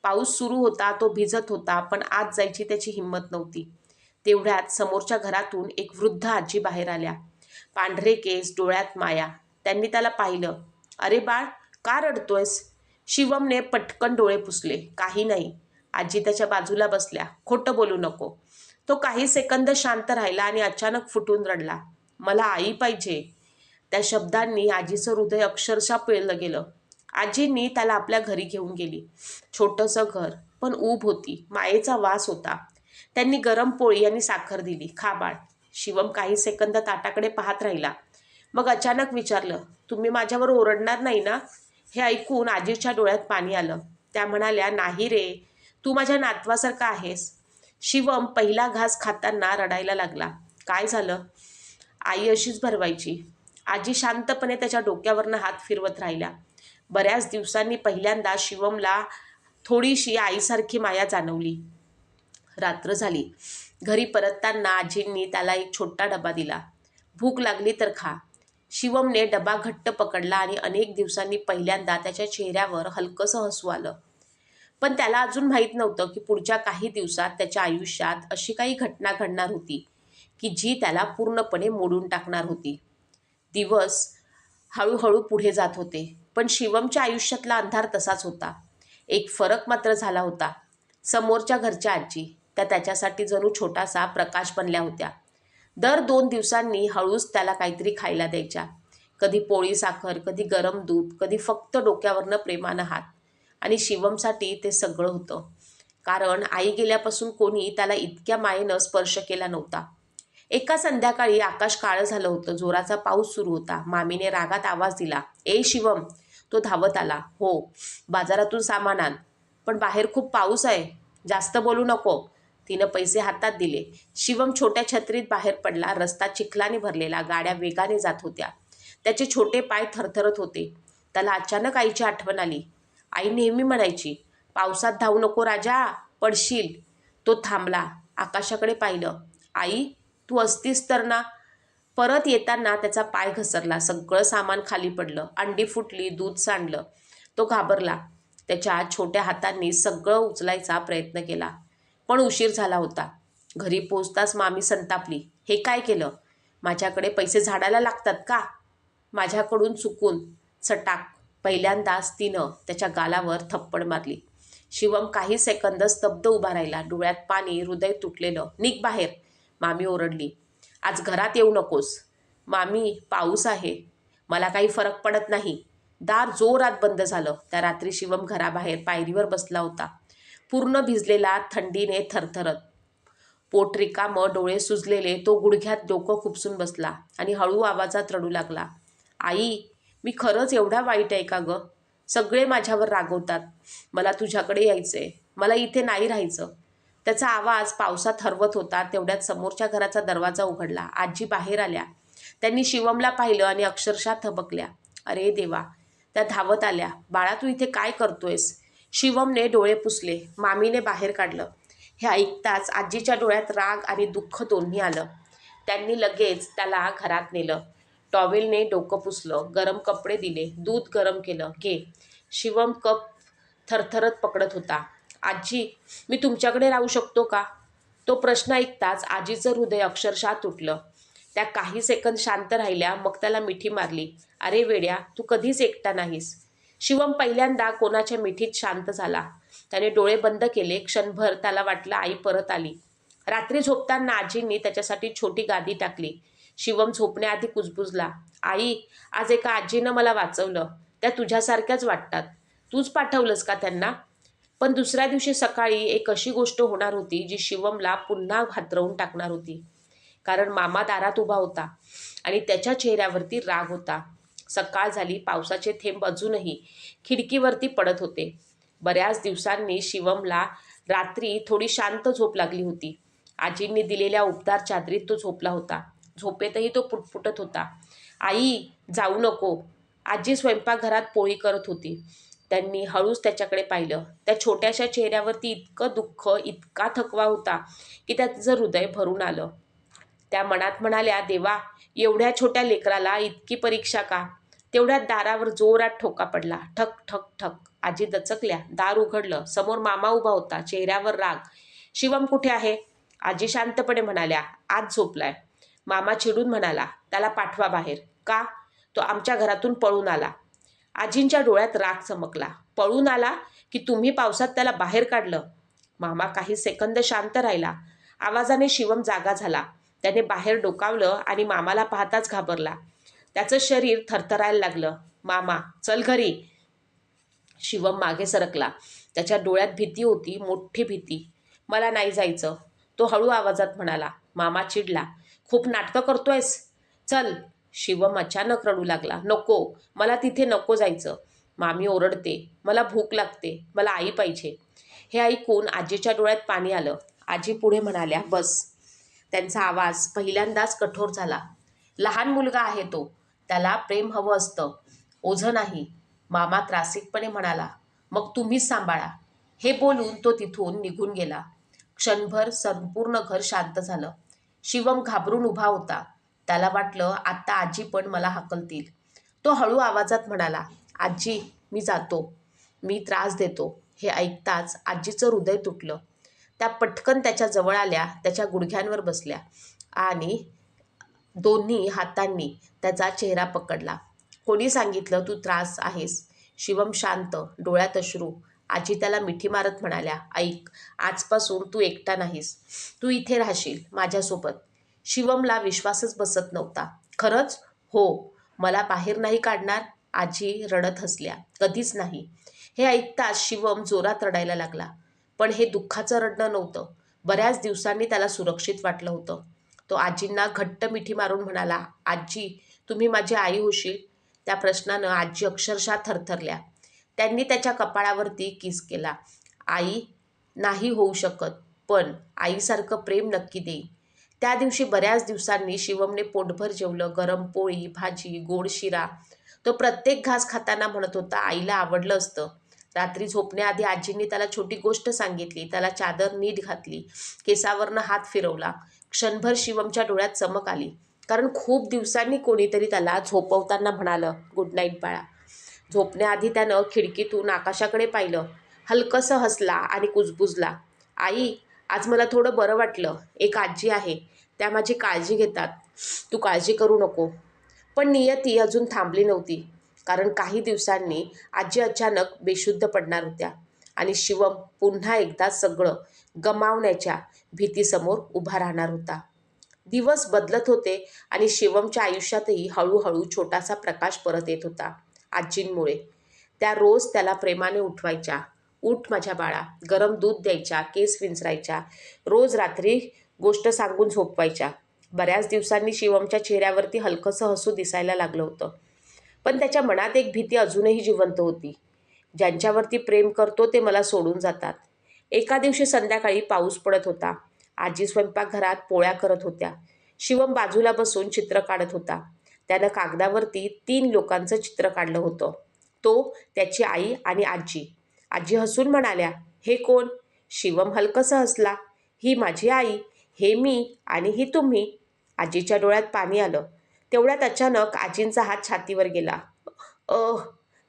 पाऊस सुरू होता, तो भिजत होता, पण आत जायची त्याची हिंमत नव्हती. तेवढ्यात समोरच्या घरातून एक वृद्ध आजी बाहेर आल्या. पांढरे केस, डोळ्यात माया. त्यांनी त्याला पाहिलं. अरे बाळ, का रडतोयस? शिवमने पटकन डोळे पुसले. काही नाही. आजी त्याच्या बाजूला बसल्या. खोटं बोलू नको. तो काही सेकंद शांत राहिला आणि अचानक फुटून रडला. मला आई पाहिजे. त्या शब्दांनी आजीचं हृदय अक्षरशः पिळलं गेलं. आजींनी त्याला आपल्या घरी घेऊन गेली. छोटंसं घर, पण ऊब होती, मायेचा वास होता. त्यांनी गरम पोळी आणि साखर दिली. खा बाळ. शिवम काही सेकंद ताटाकडे पाहत राहिला. मग अचानक विचारलं, तुम्ही माझ्यावर ओरडणार नाही ना? हे ऐकून आजीच्या डोळ्यात पाणी आलं. त्या म्हणाल्या, नाही रे, तू माझ्या नातवासारखा आहेस. शिवम पहिला घास खाताना रडायला लागला. काय झालं? आई अशीच भरवायची. आजी शांतपणे त्याच्या डोक्यावरनं हात फिरवत राहिल्या. बऱ्याच दिवसांनी पहिल्यांदा शिवमला थोडीशी आईसारखी माया जाणवली. रात्र झाली. घरी परतताना आजींनी त्याला एक छोटा डबा दिला. भूक लागली तर खा. शिवमने डबा घट्ट पकडला आणि अनेक दिवसांनी पहिल्यांदा त्याच्या चेहऱ्यावर हलकंसं हसू आलं. पण त्याला अजून माहीत नव्हतं की पुढच्या काही दिवसात त्याच्या आयुष्यात अशी काही घटना घडणार होती की जी त्याला पूर्णपणे मोडून टाकणार होती. दिवस हळूहळू पुढे जात होते, पण शिवमच्या आयुष्यातला अंधार तसाच होता. एक फरक मात्र झाला होता. समोरच्या घरच्या आजी, त्या त्याच्यासाठी जणू छोटासा प्रकाश बनल्या होत्या. दर 2 दिवसांनी हळूच त्याला काहीतरी खायला द्यायच्या. कधी पोळी साखर, कधी गरम दूध, कधी फक्त डोक्यावरनं प्रेमानं हात. आणि शिवमसाठी ते सगळं होतं. कारण आई गेल्यापासून कोणी त्याला इतक्या मायेनं स्पर्श केला नव्हता. एका संध्याकाळी आकाश काळं झालं होतं. जोराचा पाऊस सुरू होता. मामीने रागात आवाज दिला, ए शिवम. तो धावत आला. हो, बाजारातून सामान आण. पण बाहेर खूप पाऊस आहे, जास्त बोलू नको. तिनं पैसे हातात दिले. शिवम छोट्या छत्रीत बाहेर पडला. रस्ता चिखलाने भरलेला, गाड्या वेगाने जात होत्या. त्याचे छोटे पाय थरथरत होते. त्याला अचानक आईची आठवण आली. आई नेहमी म्हणायची, पावसात धावू नको राजा, पडशील. तो थांबला, आकाशाकडे पाहिलं. आई, तू असतीस तर ना? परत येताना त्याचा पाय घसरला. सगळं सामान खाली पडलं. अंडी फुटली, दूध सांडलं. तो घाबरला. त्याच्या छोट्या हातांनी सगळं उचलायचा प्रयत्न केला, पण उशीर झाला होता. घरी पोचताच मामी संतापली. हे काय केलं? माझ्याकडे पैसे झाडाला लागतात का? माझ्याकडून चुकून. चटाक. पहिल्यांदाच तिनं त्याच्या गालावर थप्पड मारली. शिवम काही सेकंद स्तब्ध उभा राहिला. डोळ्यात पाणी, हृदय तुटलेलं. निघ बाहेर. मामी ओरडली. आज घरात येऊ नकोस. मामी, पाऊस आहे. मला काही फरक पडत नाही. दार जोरात बंद झालं. त्या रात्री शिवम घराबाहेर पायरीवर बसला होता, पूर्ण भिजलेला, थंडीने थरथरत. पोट रिकामं, डोळे सुजलेले. तो गुडघ्यात डोकं खुपसून बसला आणि हळू आवाजात रडू लागला. आई, मी खरंच एवढा वाईट आहे का गं? सगळे माझ्यावर रागवतात. मला तुझ्याकडे यायचंय. मला इथे नाही राहायचं. त्याचा आवाज पावसात हरवत होता. तेवढ्यात समोरच्या घराचा दरवाजा उघडला. आजी बाहेर आल्या. त्यांनी शिवमला पाहिलं आणि अक्षरशः थबकल्या. अरे देवा. त्या धावत आल्या. बाळा, तू इथे काय करतोयस? शिवमने डोळे पुसले. मामीने बाहेर काढलं. हे ऐकताच आजीच्या डोळ्यात राग आणि दुःख दोन्ही आलं. त्यांनी लगेच त्याला घरात नेलं. टॉवेलने डोकं पुसलं, गरम कपडे दिले, दूध गरम केलं. घे. शिवम कप थरथरत पकडत होता. आजी, मी तुमच्याकडे राहू शकतो का? तो प्रश्न ऐकताच आजीचं हृदय अक्षरशः तुटलं. त्या काही सेकंद शांत राहिल्या, मग त्याला मिठी मारली. अरे वेड्या, तू कधीच एकटा नाहीस. शिवम पहिल्यांदा कोणाच्या मिठीत शांत झाला. त्याने डोळे बंद केले. क्षणभर त्याला वाटलं आई परत आली. रात्री झोपताना आजींनी त्याच्यासाठी छोटी गादी टाकली. शिवम झोपण्याआधी कुजबुजला, आई, आज एका आजीनं मला वाचवलं. त्या तुझ्यासारख्याच वाटतात. तूच पाठवलंस का त्यांना? पण दुसऱ्या दिवशी सकाळी एक अशी गोष्ट होणार होती जी शिवमला पुन्हा हादरवून टाकणार होती. कारण मामा दारात उभा होता आणि त्याच्या चेहऱ्यावरती राग होता. सकाळ झाली. पावसाचे थेंब अजूनही खिडकीवरती पडत होते. बऱ्याच दिवसांनी शिवमला रात्री थोडी शांत झोप लागली होती. आजींनी दिलेल्या उबदार चादरीत तो झोपला होता. झोपेतही तो पुटपुटत होता, आई, जाऊ नको. आजी स्वयंपाकघरात पोळी करत होती. त्यांनी हळूच त्याच्याकडे पाहिलं. त्या छोट्याशा चेहऱ्यावरती इतकं दुःख, इतका थकवा होता की त्याचं हृदय भरून आलं. त्या मनात म्हणाल्या, देवा, एवढ्या छोट्या लेकराला इतकी परीक्षा का? तेवढ्यात दारावर जोरात ठोका पडला. ठक ठक ठक. आजी दचकल्या. दार उघडलं. समोर मामा उभा होता, चेहऱ्यावर राग. शिवम कुठे आहे? आजी शांतपणे म्हणाल्या, आत झोपलाय. मामा चिडून म्हणाला, त्याला पाठवा बाहेर. का? तो आमच्या घरातून पळून आला. आजींच्या डोळ्यात राग चमकला. पळून आला की तुम्ही पावसात त्याला बाहेर काढलं? मामा काही सेकंद शांत राहिला. आवाजाने शिवम जागा झाला. त्याने बाहेर डोकावलं आणि मामाला पाहताच घाबरला. त्याचं शरीर थरथरायला लागलं. मामा, चल घरी. शिवम मागे सरकला. त्याच्या डोळ्यात भीती होती, मोठी भीती. मला नाही जायचं, तो हळू आवाजात म्हणाला. मामा चिडला. खूप नाटकं करतोयस? चल. शिवम अचानक रडू लागला. नको, मला तिथे नको जायचं. मामी ओरडते, मला भूक लागते, मला आई पाहिजे. हे ऐकून आजीच्या डोळ्यात पाणी आलं. आजी पुढे म्हणाल्या, बस. त्यांचा आवाज पहिल्यांदाच कठोर झाला. लहान मुलगा आहे तो, त्याला प्रेम हवं असतं, ओझं नाही. मामा त्रासिकपणे म्हणाला, मग तुम्हीच सांभाळा. हे बोलून तो तिथून निघून गेला. क्षणभर संपूर्ण घर शांत झालं. शिवम घाबरून उभा होता. त्याला वाटलं आता आजी पण मला हाकलतील. तो हळू आवाजात म्हणाला, आजी, मी जातो, मी त्रास देतो. हे ऐकताच आजीचं हृदय तुटलं. त्या पटकन त्याच्या जवळ आल्या, त्याच्या गुडघ्यांवर बसल्या आणि दोन्ही हातांनी त्याचा चेहरा पकडला. कोणी सांगितलं तू त्रास आहेस? शिवम शांत, डोळ्यात अश्रू. आजी त्याला मिठी मारत म्हणाल्या, ऐक, आजपासून तू एकटा नाहीस. तू इथे राहशील माझ्यासोबत. शिवमला विश्वासच बसत नव्हता. खरंच? हो. मला बाहेर नाही काढणार? आजी रडत हसल्या. कधीच नाही. हे ऐकताच शिवम जोरात रडायला लागला. पण हे दुःखाचं रडणं नव्हतं. बऱ्याच दिवसांनी त्याला सुरक्षित वाटलं होतं. तो आजींना घट्ट मिठी मारून म्हणाला, आजी, तुम्ही माझी आई होशील? त्या प्रश्नानं आजी अक्षरशः थरथरल्या. त्यांनी त्याच्या कपाळावरती किस केला. आई, नाही होऊ शकत, पण आईसारखं प्रेम नक्की देईन. त्या दिवशी बऱ्याच दिवसांनी शिवमने पोटभर जेवलं. गरम पोळी, भाजी, गोड शिरा. तो प्रत्येक घास खाताना म्हणत होता, आईला आवडलं असतं. रात्री झोपण्याआधी आजींनी त्याला छोटी गोष्ट सांगितली. त्याला चादर नीट घातली. केसावरनं हात फिरवला. क्षणभर शिवमच्या डोळ्यात चमक आली. कारण खूप दिवसांनी कोणीतरी त्याला झोपवताना म्हणालं, गुड नाईट बाळा. झोपण्याआधी त्यानं खिडकीतून आकाशाकडे पाहिलं. हलकंसं हसला आणि कुजबुजला, आई, आज मला थोडं बरं वाटलं. एक आजी आहे, त्या माझी काळजी घेतात. तू काळजी करू नको. पण नियती अजून थांबली नव्हती. कारण काही दिवसांनी आजी अचानक बेशुद्ध पडणार होत्या आणि शिवम पुन्हा एकदा सगळं गमावण्याच्या भीतीसमोर उभा राहणार होता. दिवस बदलत होते आणि शिवमच्या आयुष्यातही हळूहळू छोटासा प्रकाश परत येत होता. आजींमुळे. त्या रोज त्याला प्रेमाने उठवायच्या. उठ माझ्या बाळा. गरम दूध द्यायच्या, केस विंचरायच्या. रोज रात्री गोष्ट सांगून झोपवायच्या. बऱ्याच दिवसांनी शिवमच्या चेहऱ्यावरती हलकंसं हसू दिसायला लागलं होतं. पण त्याच्या मनात एक भीती अजूनही जिवंत होती. ज्यांच्यावरती प्रेम करतो ते मला सोडून जातात. एका दिवशी संध्याकाळी पाऊस पडत होता. आजी स्वयंपाकघरात पोळ्या करत होत्या. शिवम बाजूला बसून चित्र काढत होता. त्यानं कागदावरती 3 लोकांचं चित्र काढलं होतं. तो, त्याची आई आणि आजी. आजी हसून म्हणाल्या, हे कोण? शिवम हलकंसं हसला. ही माझी आई, हे मी आणि ही तुम्ही. आजीच्या डोळ्यात पाणी आलं. तेवढ्यात अचानक आजींचा हात छातीवर गेला. अह,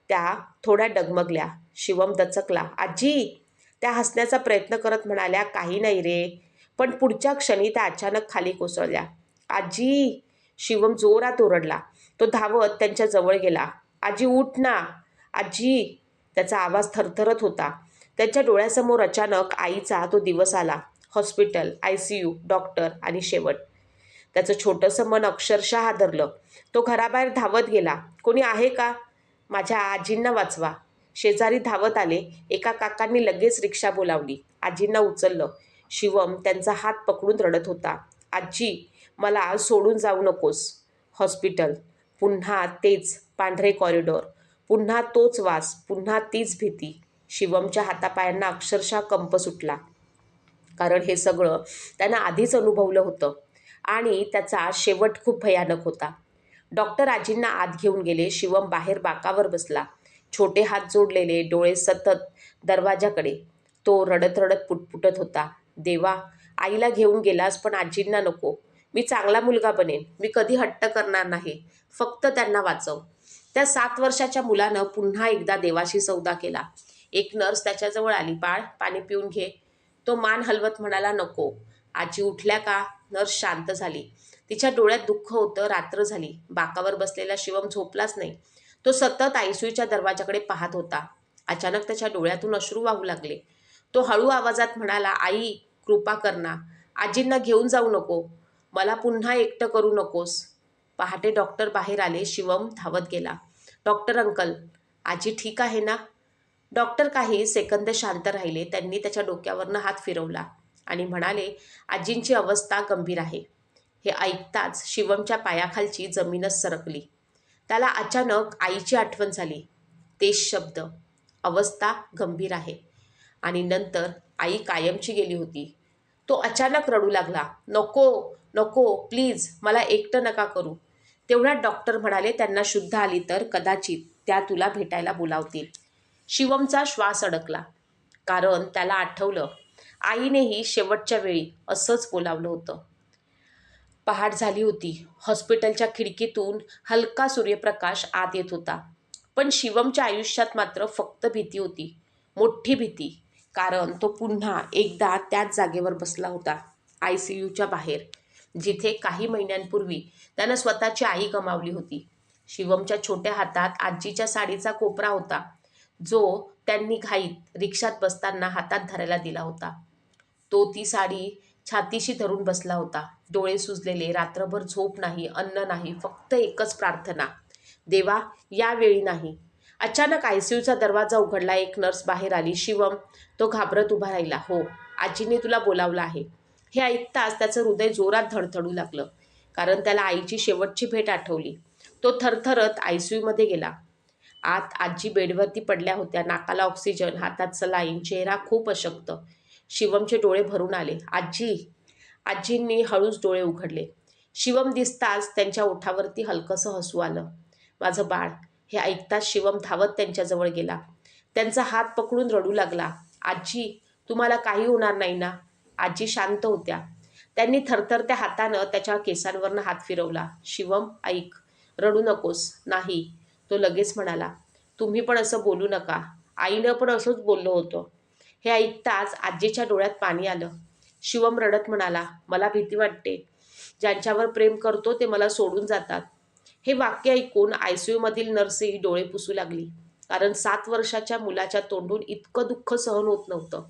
त्या थोड्या डगमगल्या. शिवम दचकला. आजी, त्या हसण्याचा प्रयत्न करत म्हणाल्या, काही नाही रे. पण पुढच्या क्षणी त्या अचानक खाली कोसळल्या. आजी! शिवम जोरात ओरडला. तो धावत त्यांच्या जवळ गेला. आजी, उठ ना. आजी! त्याचा आवाज थरथरत होता. त्यांच्या डोळ्यासमोर अचानक आईचा तो दिवस आला. हॉस्पिटल, ICU, डॉक्टर आणि शेवट. त्याचं छोटंसं मन अक्षरशः हादरलं. तो घराबाहेर धावत गेला. कोणी आहे का? माझ्या आजींना वाचवा. शेजारी धावत आले. एका काकांनी लगेच रिक्षा बोलावली. आजींना उचललं. शिवम त्यांचा हात पकडून रडत होता. आजी, मला सोडून जाऊ नकोस. हॉस्पिटल. पुन्हा तेच पांढरे कॉरिडॉर. पुन्हा तोच वास. पुन्हा तीच भीती. शिवमच्या हातापायांना अक्षरशः कंप सुटला. कारण हे सगळं त्यानं आधीच अनुभवलं होतं आणि त्याचा शेवट खूप भयानक होता. डॉक्टर आजींना आत घेऊन गेले. शिवम बाहेर बाकावर बसला. छोटे हात जोडलेले, डोळे सतत दरवाजाकडे. तो रडत रडत पुटपुटत होता. देवा, आईला घेऊन गेलास पण आजींना नको. मी चांगला मुलगा बनेन. मी कधी हट्ट करणार नाही. फक्त त्यांना वाचव. त्या 7 वर्षाच्या मुलानं पुन्हा एकदा देवाशी सौदा केला. एक नर्स त्याच्याजवळ आली. बाळ, पाणी पिऊन घे. तो मान हलवत म्हणाला, नको. आजी उठल्या का? नर्स शांत झाली. तिच्या डोळ्यात दुःख होतं. रात्र झाली. बाकावर बसलेला शिवम झोपलाच नाही. तो सतत ICUच्या दरवाजाकडे पाहत होता. अचानक त्याच्या डोळ्यातून अश्रू वाहू लागले. तो हळू आवाजात म्हणाला, आई, कृपा कर ना. आजींना घेऊन जाऊ नको. मला पुन्हा एकटं करू नकोस. पहाटे डॉक्टर बाहेर आले. शिवम धावत गेला. डॉक्टर अंकल, आजी ठीक आहे ना? डॉक्टर काही सेकंद शांत राहिले. त्यांनी त्याच्या डोक्यावरनं हात फिरवला आणि म्हणाले, आजींची अवस्था गंभीर आहे. हे ऐकताच शिवमच्या पायाखालची जमीनच सरकली. त्याला अचानक आईची आठवण झाली. तेच शब्द, अवस्था गंभीर आहे. आणि नंतर आई कायमची गेली होती. तो अचानक रडू लागला. नको, नको, प्लीज, मला एकटं नका करू. तेवढ्यात डॉक्टर म्हणाले, त्यांना शुद्ध आली तर कदाचित त्या तुला भेटायला बोलावतील. शिवमचा श्वास अडकला. कारण त्याला आठवलं, आईनेही शेवटच्या वेळी असंच बोलावलं होतं. पहाट झाली होती. हॉस्पिटलच्या खिडकीतून हलका सूर्यप्रकाश आत येत होता. पण शिवमच्या आयुष्यात मात्र फक्त भीती होती. मोठी भीती. कारण तो पुन्हा एकदा त्याच जागेवर बसला होता. ICUच्या बाहेर, जिथे काही महिन्यांपूर्वी त्यानं स्वतःची आई गमावली होती. शिवमच्या छोट्या हातात आजीच्या साडीचा कोपरा होता, जो त्यांनी घाईत रिक्षात बसताना हातात धरायला दिला होता. तो ती साडी छातीशी धरून बसला होता. डोळे सुजलेले. रात्रभर झोप नाही, अन्न नाही. फक्त एकच प्रार्थना, देवा, यावेळी नाही. अचानक ICUचा दरवाजा उघडला. एक नर्स बाहेर आली. शिवम, तो घाबरत उभा राहिला. हो, आजीने तुला बोलावलं आहे. हे ऐकताच त्याचं हृदय जोरात धडधडू लागलं. कारण त्याला आईची शेवटची भेट आठवली. तो थरथरत ICUमध्ये गेला. आत आजी बेडवरती पडल्या होत्या. नाकाला ऑक्सिजन, हातात सलाईन, चेहरा खूप अशक्त. शिवमचे डोळे भरून आले. आजी. आजींनी हळूच डोळे उघडले. शिवम दिसताच त्यांच्या ओठावरती हलकंसं हसू आलं. माझं बाळ. हे ऐकताच शिवम धावत त्यांच्याजवळ गेला. त्यांचा हात पकडून रडू लागला. आजी, तुम्हाला काही होणार नाही ना? आजी शांत होत्या. त्यांनी थरथरत्या हातानं त्याच्या केसांवरनं हात फिरवला. शिवम, ऐक, रडू नकोस. नाही. तो लगेच म्हणाला, तुम्ही पण असं बोलू नका. आईनं पण असंच बोललं होतं. हे ऐकताच आजीच्या डोळ्यात पाणी आलं. शिवम रडत म्हणाला, मला भीती वाटते. ज्यांच्यावर प्रेम करतो ते मला सोडून जातात. हे वाक्य ऐकून ICUमधील नर्सही डोळे पुसू लागली. कारण 7 वर्षाच्या मुलाच्या तोंडून इतकं दुःख सहन होत नव्हतं.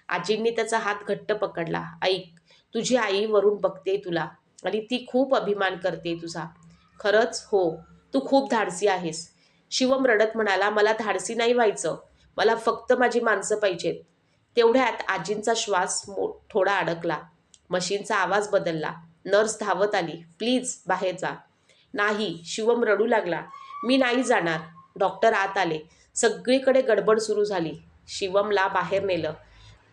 आजींनी त्याचा हात घट्ट पकडला. ऐक, तुझी आई वरून बघते तुला आणि ती खूप अभिमान करते तुझा. खरंच? हो, तू खूप धाडसी आहेस. शिवम रडत म्हणाला, मला धाडसी नाही व्हायचं. मला फक्त माझी माणसं पाहिजेत. तेवढ्यात आजींचा श्वास थोडा अडकला. मशीनचा आवाज बदलला. नर्स धावत आली. प्लीज बाहेर जा. नाही. शिवम रडू लागला. मी नाही जाणार. डॉक्टर आत आले. सगळीकडे गडबड सुरू झाली. शिवमला बाहेर नेलं.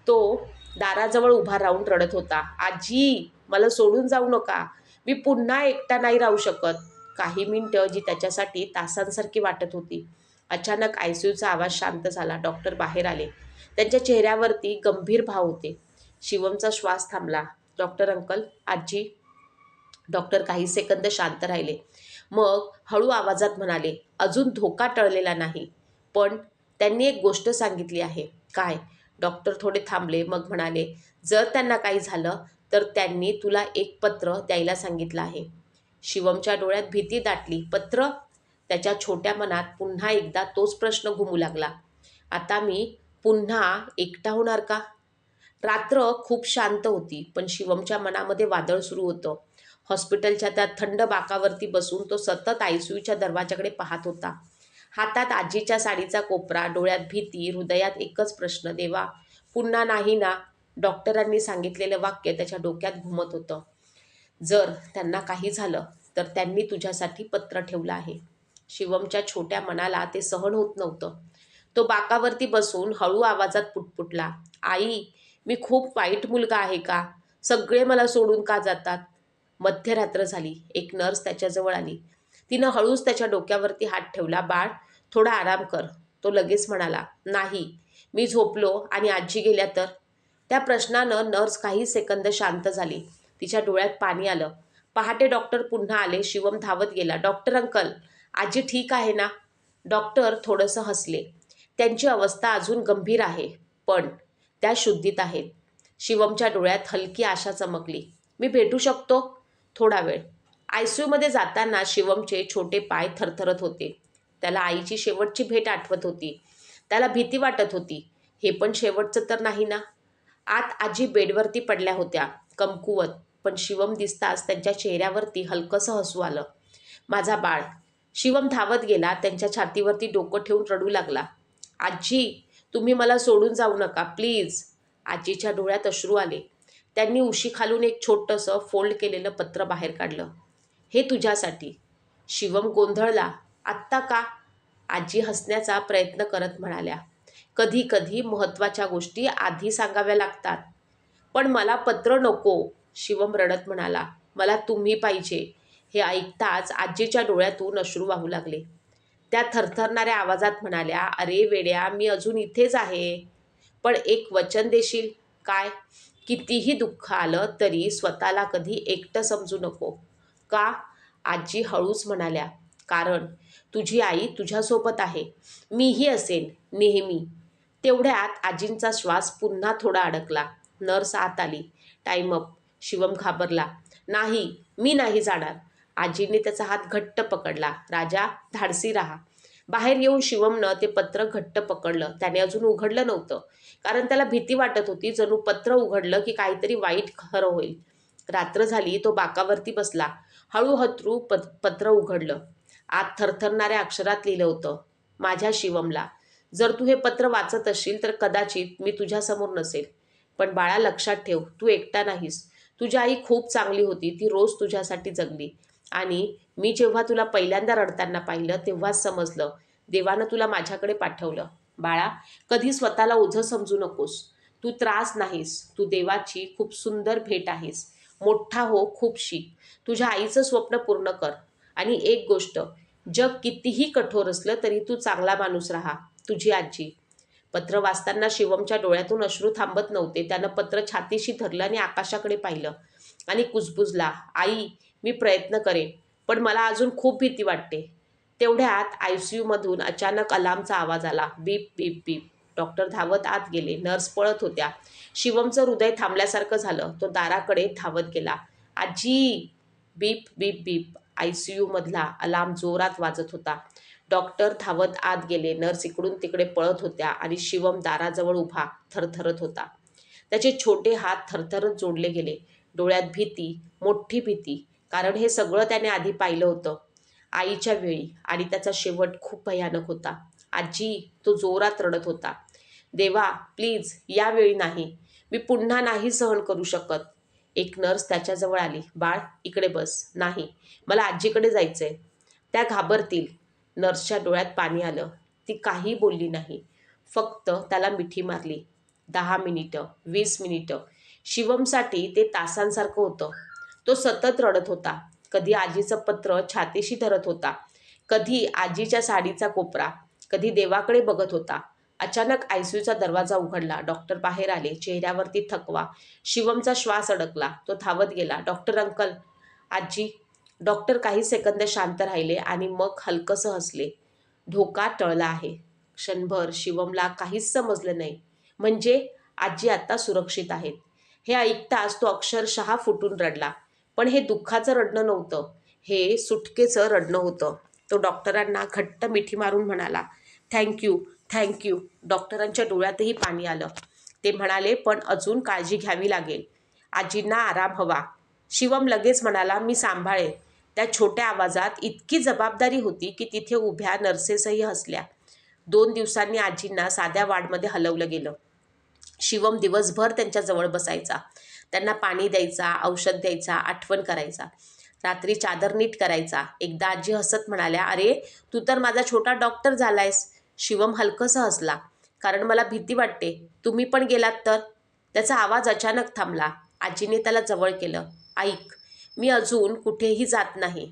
तो दाराजवळ उभा राहून रडत होता. आजी, मला सोडून जाऊ नका. मी पुन्हा एकटा नाही राहू शकत. काही मिनिटं जी त्याच्यासाठी तासांसारखी वाटत होती. अचानक ICUचा आवाज शांत झाला. डॉक्टर बाहेर आले. त्यांच्या चेहऱ्यावरती गंभीर भाव होते. शिवमचा श्वास थांबला. डॉक्टर अंकल, आजी. डॉक्टर काही सेकंद शांत राहिले. मग हळू आवाजात म्हणाले, अजून धोका टळलेला नाही. पण त्यांनी एक गोष्ट सांगितली आहे. काय? डॉक्टर थोडे थांबले. मग म्हणाले, जर त्यांना काही झालं तर त्यांनी तुला एक पत्र द्यायला सांगितलं आहे. शिवमच्या डोळ्यात भीती दाटली. पत्र? त्याच्या छोट्या मनात पुन्हा एकदा तोच प्रश्न घुमू लागला. आता मी पुन्हा एकटा होणार का? रात्र खूप शांत होती, पण शिवमच्या मनामध्ये वादळ सुरू होतं. हॉस्पिटलच्या त्या थंड बाकावरती बसून तो सतत आयसीयूच्या दरवाजाकडे पाहत होता. हातात आजीच्या साडीचा कोपरा, डोळ्यात भीती, हृदयात एकच प्रश्न, देवा पुन्हा नाही ना? डॉक्टरांनी सांगितलेलं वाक्य त्याच्या डोक्यात घुमत होतं. जर त्यांना काही झालं तर त्यांनी तुझ्यासाठी पत्र ठेवलं आहे. शिवमच्या छोट्या मनाला ते सहन होत नव्हतं. तो बाकावरती बसून हळू आवाजात पुटपुटला, आई, मी खूप वाईट मुलगा आहे का? सगळे मला सोडून का जातात? मध्यरात्र झाली. एक नर्स त्याच्याजवळ आली. तिनं हळूच त्याच्या डोक्यावरती हात ठेवला. बाळ, थोडा आराम कर. तो लगेच म्हणाला, नाही, मी झोपलो आणि आजी गेल्या तर? त्या प्रश्नानं नर्स काही सेकंद शांत झाली. तिच्या डोळ्यात पाणी आलं. पहाटे डॉक्टर पुन्हा आले. शिवम धावत गेला. डॉक्टर अंकल, आजी ठीक आहे ना? डॉक्टर थोडंसं हसले. त्यांची अवस्था अजून गंभीर आहे, पण त्या शुद्धीत आहेत. शिवमच्या डोळ्यात हलकी आशा चमकली. मी भेटू शकतो? थोडा वेळ. आयसीयूमध्ये जाताना शिवमचे छोटे पाय थरथरत होते. त्याला आईची शेवटची भेट आठवत होती. त्याला भीती वाटत होती. हे पण शेवटचं तर नाही ना? आत आजी बेडवरती पडल्या होत्या, कमकुवत, पण शिवम दिसताच त्यांच्या चेहऱ्यावरती हलकंसं हसू आलं. माझा बाळ. शिवम धावत गेला. त्यांच्या छातीवरती डोकं ठेवून रडू लागला. आजी, तुम्ही मला सोडून जाऊ नका प्लीज. आजीच्या डोळ्यात अश्रू आले. त्यांनी उशीखालून एक छोटंसं फोल्ड केलेलं पत्र बाहेर काढलं. हे तुझ्यासाठी. शिवम गोंधळला. आत्ता का? आजी हसण्याचा प्रयत्न करत म्हणाल्या, कधी कधी महत्त्वाच्या गोष्टी आधी सांगाव्या लागतात. पण मला पत्र नको. शिवम रडत म्हणाला, मला तुम्ही पाहिजे. हे ऐकताच आजीच्या डोळ्यातून अश्रू वाहू लागले. त्या थरथरणाऱ्या आवाजात म्हणाल्या, अरे वेड्या, मी अजून इथेच आहे. पण एक वचन देशील? काय? कितीही दुःख आलं तरी स्वतःला कधी एकटं समजू नको. का? आजी हळूच म्हणाल्या, कारण तुझी आई तुझ्यासोबत आहे. मीही असेन नेहमी. तेवढ्यात आजींचा श्वास पुन्हा थोडा अडकला. नर्स आत आली. Time up. शिवम घाबरला. नाही, मी नाही जाणार. आजीने त्याचा हात घट्ट पकडला. राजा, धाडसी राहा. बाहेर येऊन शिवमनं ते पत्र घट्ट पकडलं. त्याने अजून उघडलं नव्हतं, कारण त्याला भीती वाटत होती. जणू पत्र उघडलं की काहीतरी वाईट खरं होईल. रात्र झाली. तो बाकावरती बसला. हळूहळू पत्र उघडलं. आत थरथरणाऱ्या अक्षरात लिहिलं होतं, माझ्या शिवमला, जर तू हे पत्र वाचत असशील तर कदाचित मी तुझ्यासमोर नसेल. पण बाळा, लक्षात ठेव, तू एकटा नाहीस. तुझी आई खूप चांगली होती. ती रोज तुझ्यासाठी जगली. आणि मी जेव्हा तुला पहिल्यांदा रडताना पाहिलं तेव्हाच समजलं, देवानं तुला माझ्याकडे पाठवलं. बाळा, कधी स्वतःला ओझं समजू नकोस. तू त्रास नाहीस. तू देवाची खूप सुंदर भेट आहेस. मोठा हो, खूप शिक. तुझ्या आईचं स्वप्न पूर्ण कर. आणि एक गोष्ट, जग कितीही कठोर असलं तरी तू चांगला माणूस राहा. तुझी आजी. पत्र वाचताना शिवमच्या डोळ्यातून अश्रू थांबत नव्हते. त्यानं पत्र छातीशी धरलं आणि आकाशाकडे पाहिलं आणि कुजबुजला, आई, मी प्रयत्न करेन, पण मला अजून खूप भीती वाटते. तेवढ्यात आयसीयूमधून अचानक अलार्मचा आवाज आला. बीप बीप बीप. डॉक्टर धावत आत गेले. नर्स पळत होत्या. शिवमचं हृदय थांबल्यासारखं झालं. तो दाराकडे धावत गेला. आजी. बीप बीप बीप. आयसीयूमधला अलार्म जोरात वाजत होता. डॉक्टर धावत आत गेले. नर्स इकडून तिकडे पळत होत्या आणि शिवम दाराजवळ उभा थरथरत होता. त्याचे छोटे हात थरथरत जोडले गेले. डोळ्यात भीती, मोठी भीती, कारण हे सगळं त्याने आधी पाहिलं होतं, आईच्या वेळी, आणि त्याचा शेवट खूप भयानक होता. आजी. तो जोरात रडत होता. देवा, प्लीज, यावेळी नाही. मी पुन्हा नाही सहन करू शकत. एक नर्स त्याच्याजवळ आली. बाळ, इकडे बस. नाही, मला आजीकडे जायचंय. त्या घाबरतील. नर्सच्या डोळ्यात पाणी आलं. ती काही बोलली नाही, फक्त त्याला मिठी मारली. 10 मिनिटं, 20 मिनिटं. शिवमसाठी ते तासांसारखं होतं. तो सतत रडत होता. कधी आजीचं पत्र छातीशी धरत होता, कधी आजीच्या साडीचा कोपरा, कधी देवाकडे बघत होता. अचानक आयसीयूचा दरवाजा उघडला. डॉक्टर बाहेर आले. चेहऱ्यावरती थकवा. शिवमचा श्वास अडकला. तो धावत गेला. Doctor uncle. आजी. डॉक्टर काही सेकंद शांत राहिले आणि मग हलकंसं हसले. धोका टळला आहे. क्षणभर शिवमला काहीच समजलं नाही. म्हणजे आजी आता सुरक्षित आहेत. हे ऐकताच तो अक्षरशः फुटून रडला. पण हे दुःखाचं रडणं नव्हतं, हे सुटकेचं रडणं होतं. तो डॉक्टरांना घट्ट मिठी मारून म्हणाला, थँक्यू, थँक्यू. डॉक्टरांच्या डोळ्यातही पाणी आलं. ते म्हणाले, पण अजून काळजी घ्यावी लागेल. आजींना आराम हवा. शिवम लगेच म्हणाला, मी सांभाळेन. त्या छोट्या आवाजात इतकी जबाबदारी होती की तिथे उभ्या नर्सेसही हसल्या. 2 दिवसांनी आजींना साध्या वार्डमध्ये हलवलं गेलं. शिवम दिवसभर त्यांच्याजवळ बसायचा. त्यांना पाणी द्यायचा, औषध द्यायचा, आठवण करायचा. रात्री चादर नीट करायचा. एकदा आजी हसत म्हणाल्या, अरे तू तर माझा छोटा डॉक्टर झालायस. शिवम हलकंसं हसला. कारण मला भीती वाटते. तुम्ही पण गेलात तर? त्याचा आवाज अचानक थांबला. आजीने त्याला जवळ केलं. ऐक, मी अजून कुठेही जात नाही.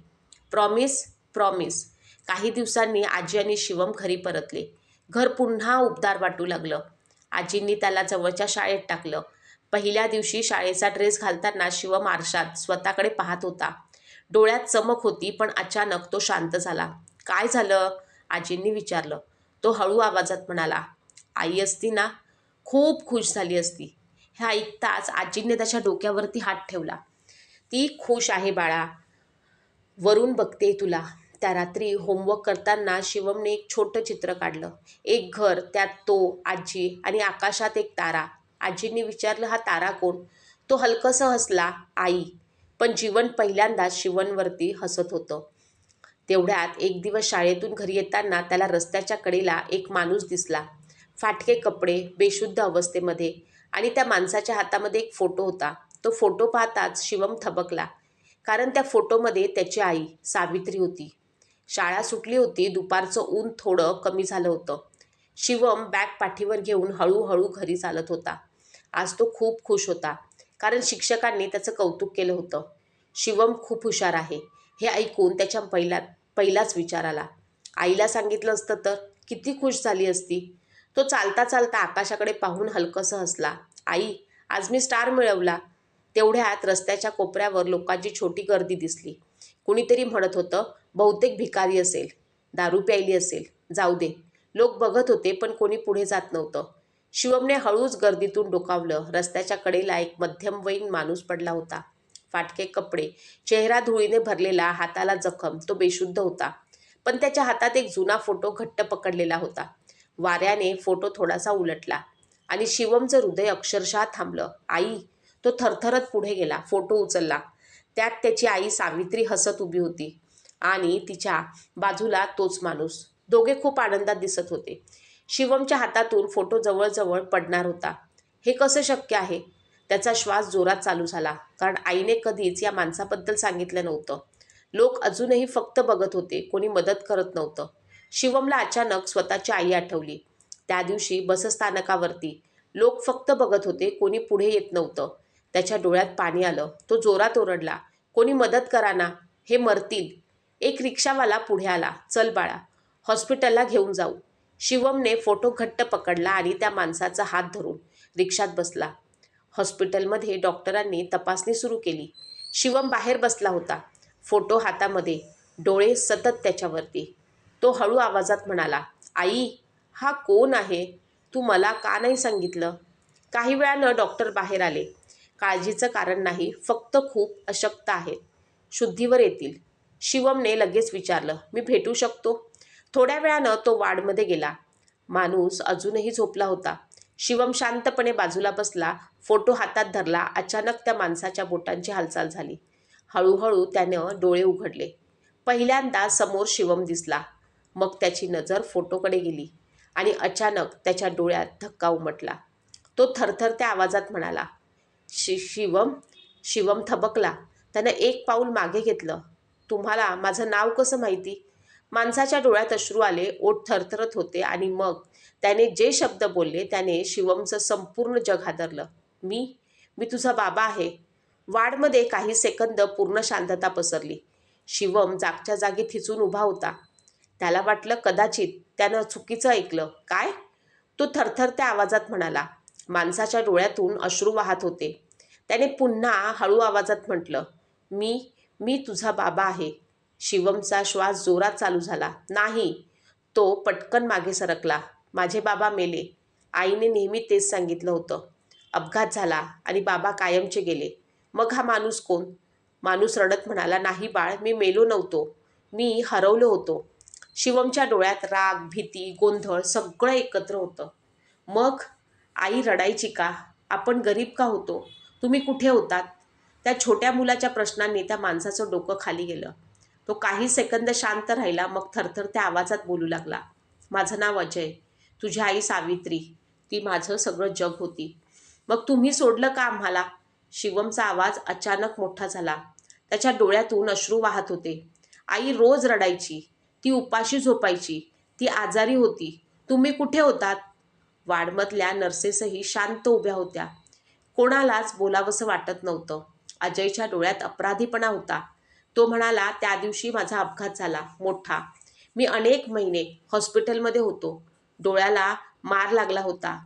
प्रॉमिस? प्रॉमिस. काही दिवसांनी आजी आणि शिवम घरी परतले. घर पुन्हा उबदार वाटू लागलं. आजींनी त्याला जवळच्या शाळेत टाकलं. पहिल्या दिवशी शाळेचा ड्रेस घालताना शिवम आरशात स्वतःकडे पाहत होता. डोळ्यात चमक होती, पण अचानक तो शांत झाला. काय झालं? आजींनी विचारलं. तो हळू आवाजात म्हणाला, आई असती ना, खूप खुश झाली असती. हे ऐकताच आजींनी त्याच्या डोक्यावरती हात ठेवला. ती खुश आहे बाळा. वरून बघते तुला. त्या रात्री होमवर्क करताना शिवमने एक छोटं चित्र काढलं. एक घर, त्यात तो, आजी आणि आकाशात एक तारा. आजींनी विचारलं, हा तारा कोण? तो हलकंसं हसला, आई. पण जीवन पहिल्यांदाच शिवमवरती हसत होतं. तेवढ्यात एक दिवस शाळेतून घरी येताना त्याला रस्त्याच्या कडेला एक माणूस दिसला. फाटके कपडे, बेशुद्ध अवस्थेमध्ये, आणि त्या माणसाच्या हातामध्ये एक फोटो होता. तो फोटो पाहताच शिवम थबकला. कारण त्या फोटोमध्ये त्याची आई सावित्री होती. शाळा सुटली होती. दुपारचं ऊन थोडं कमी झालं होतं. शिवम बॅग पाठीवर घेऊन हळूहळू घरी चालत होता. आज तो खूप खुश होता. कारण शिक्षकांनी त्याचं कौतुक केलं होतं. शिवम खूप हुशार आहे हे ऐकून त्याच्या पहिलाच विचार आला. आईला सांगितलं असतं तर किती खुश झाली असती. तो चालता चालता आकाशाकडे पाहून हलकंसं हसला. आई, आज मी स्टार मिळवला. तेवढ्यात रस्त्याच्या कोपऱ्यावर लोकांची छोटी गर्दी दिसली. कुणीतरी म्हणत होतं, बहुतेक भिकारी असेल, दारू प्यायली असेल. जाऊ दे. लोक बघत होते, पण कोणी पुढे जात नव्हतं. शिवमने हळूच गर्दीतून डोकावलं. रस्त्याच्या कडेला एक मध्यमवयीन माणूस पडला होता. फाटके कपडे, चेहरा धुळीने भरलेला, हाताला जखम. तो बेशुद्ध होता. पण त्याच्या हातात एक जुना फोटो घट्ट पकडलेला होता. वाऱ्याने फोटो थोडासा उलटला आणि शिवमचं हृदय अक्षरशः थांबलं. आई. तो थरथरत पुढे गेला. फोटो उचलला. त्यात त्याची आई सावित्री हसत उभी होती आणि तिच्या बाजूला तोच माणूस. दोघे खूप आनंदात दिसत होते. शिवमच्या हातातून फोटो जवळजवळ पडणार होता. हे कसं शक्य आहे? त्याचा श्वास जोरात चालू झाला. कारण आईने कधीच या माणसाबद्दल सांगितलं नव्हतं. लोक अजूनही फक्त बघत होते. कोणी मदत करत नव्हतं. शिवमला अचानक स्वतःची आई आठवली. त्या दिवशी बसस्थानकावरती लोक फक्त बघत होते. कोणी पुढे येत नव्हतं. त्याच्या डोळ्यात पाणी आलं. तो जोरात ओरडला, कोणी मदत करा ना, हे मरतील. एक रिक्षावाला पुढे आला. चल बाळा, हॉस्पिटलला घेऊन जाऊ. शिवमने फोटो घट्ट पकडला आणि त्या माणसाचा हात धरून रिक्षात बसला. हॉस्पिटलमध्ये डॉक्टरांनी तपासणी सुरू केली. शिवम बाहेर बसला होता, फोटो हातामध्ये, डोळे सतत त्याच्यावरती. तो हळू आवाजात म्हणाला, आई, हा कोण आहे? तू मला का नाही सांगितलं? काही वेळानं डॉक्टर बाहेर आले. काळजीचं कारण नाही, फक्त खूप अशक्त आहेत. शुद्धीवर येतील. शिवमने लगेच विचारलं, मी भेटू शकतो? थोड्या वेळानं तो वार्डमध्ये गेला. माणूस अजूनही झोपला होता. शिवम शांतपणे बाजूला बसला, फोटो हातात धरला. अचानक त्या माणसाच्या बोटांची हालचाल झाली. हळूहळू त्यानं डोळे उघडले. पहिल्यांदा समोर शिवम दिसला. मग त्याची नजर फोटोकडे गेली आणि अचानक त्याच्या डोळ्यात धक्का उमटला. तो थरथरत्या आवाजात म्हणाला, शिवम. शिवम थबकला. त्यानं एक पाऊल मागे घेतलं. तुम्हाला माझं नाव कसं माहिती? माणसाच्या डोळ्यात अश्रू आले, ओठ थरथरत होते आणि मग त्याने जे शब्द बोलले त्याने शिवमचं संपूर्ण जग हादरलं. मी मी तुझा बाबा आहे. वाडमध्ये काही सेकंद पूर्ण शांतता पसरली. शिवम जागच्या जागी थिचून उभा होता. त्याला वाटलं कदाचित त्यानं चुकीचं ऐकलं. काय? तो थरथरत्या आवाजात म्हणाला. माणसाच्या डोळ्यातून अश्रू वाहत होते. त्याने पुन्हा हळू आवाजात म्हटलं, मी मी तुझा बाबा आहे. शिवमचा श्वास जोरात चालू झाला. नाही. तो पटकन मागे सरकला. माझे बाबा मेले. आईने नेहमी तेच सांगितलं होतं. अपघात झाला आणि बाबा कायमचे गेले. मग हा माणूस कोण? माणूस रडत म्हणाला, नाही बाळ, मी मेलो नव्हतो. मी हरवलो होतो. शिवमच्या डोळ्यात राग, भीती, गोंधळ सगळं एकत्र होतं. मग आई रडायची का? आपण गरीब का होतो? तुम्ही कुठे होतात? त्या छोट्या मुलाच्या प्रश्नांनी त्या माणसाचं डोकं खाली गेलं. तो काही सेकंद शांत राहिला, मग थरथरत्या आवाजात बोलू लागला. माझं नाव अजय. तुझी आई सावित्री. ती माझं सगळं जग होती. मग तुम्ही सोडलं का आम्हाला? शिवमचा आवाज अचानक मोठा झाला. त्याच्या डोळ्यातून अश्रू वाहत होते. आई रोज रडायची. ती उपाशी झोपायची. ती आजारी होती. तुम्ही कुठे होतात? वाडमधल्या नर्सेसही शांत उभ्या होत्या. कोणालाच बोलावंसं वाटत नव्हतं. अजयच्या डोळ्यात अपराधीपणा होता. तो म्हणाला, त्या दिवशी माझा अपघात झाला, मोठा. मी अनेक महिने हॉस्पिटलमध्ये होतो. डोळ्याला मार लागला होता.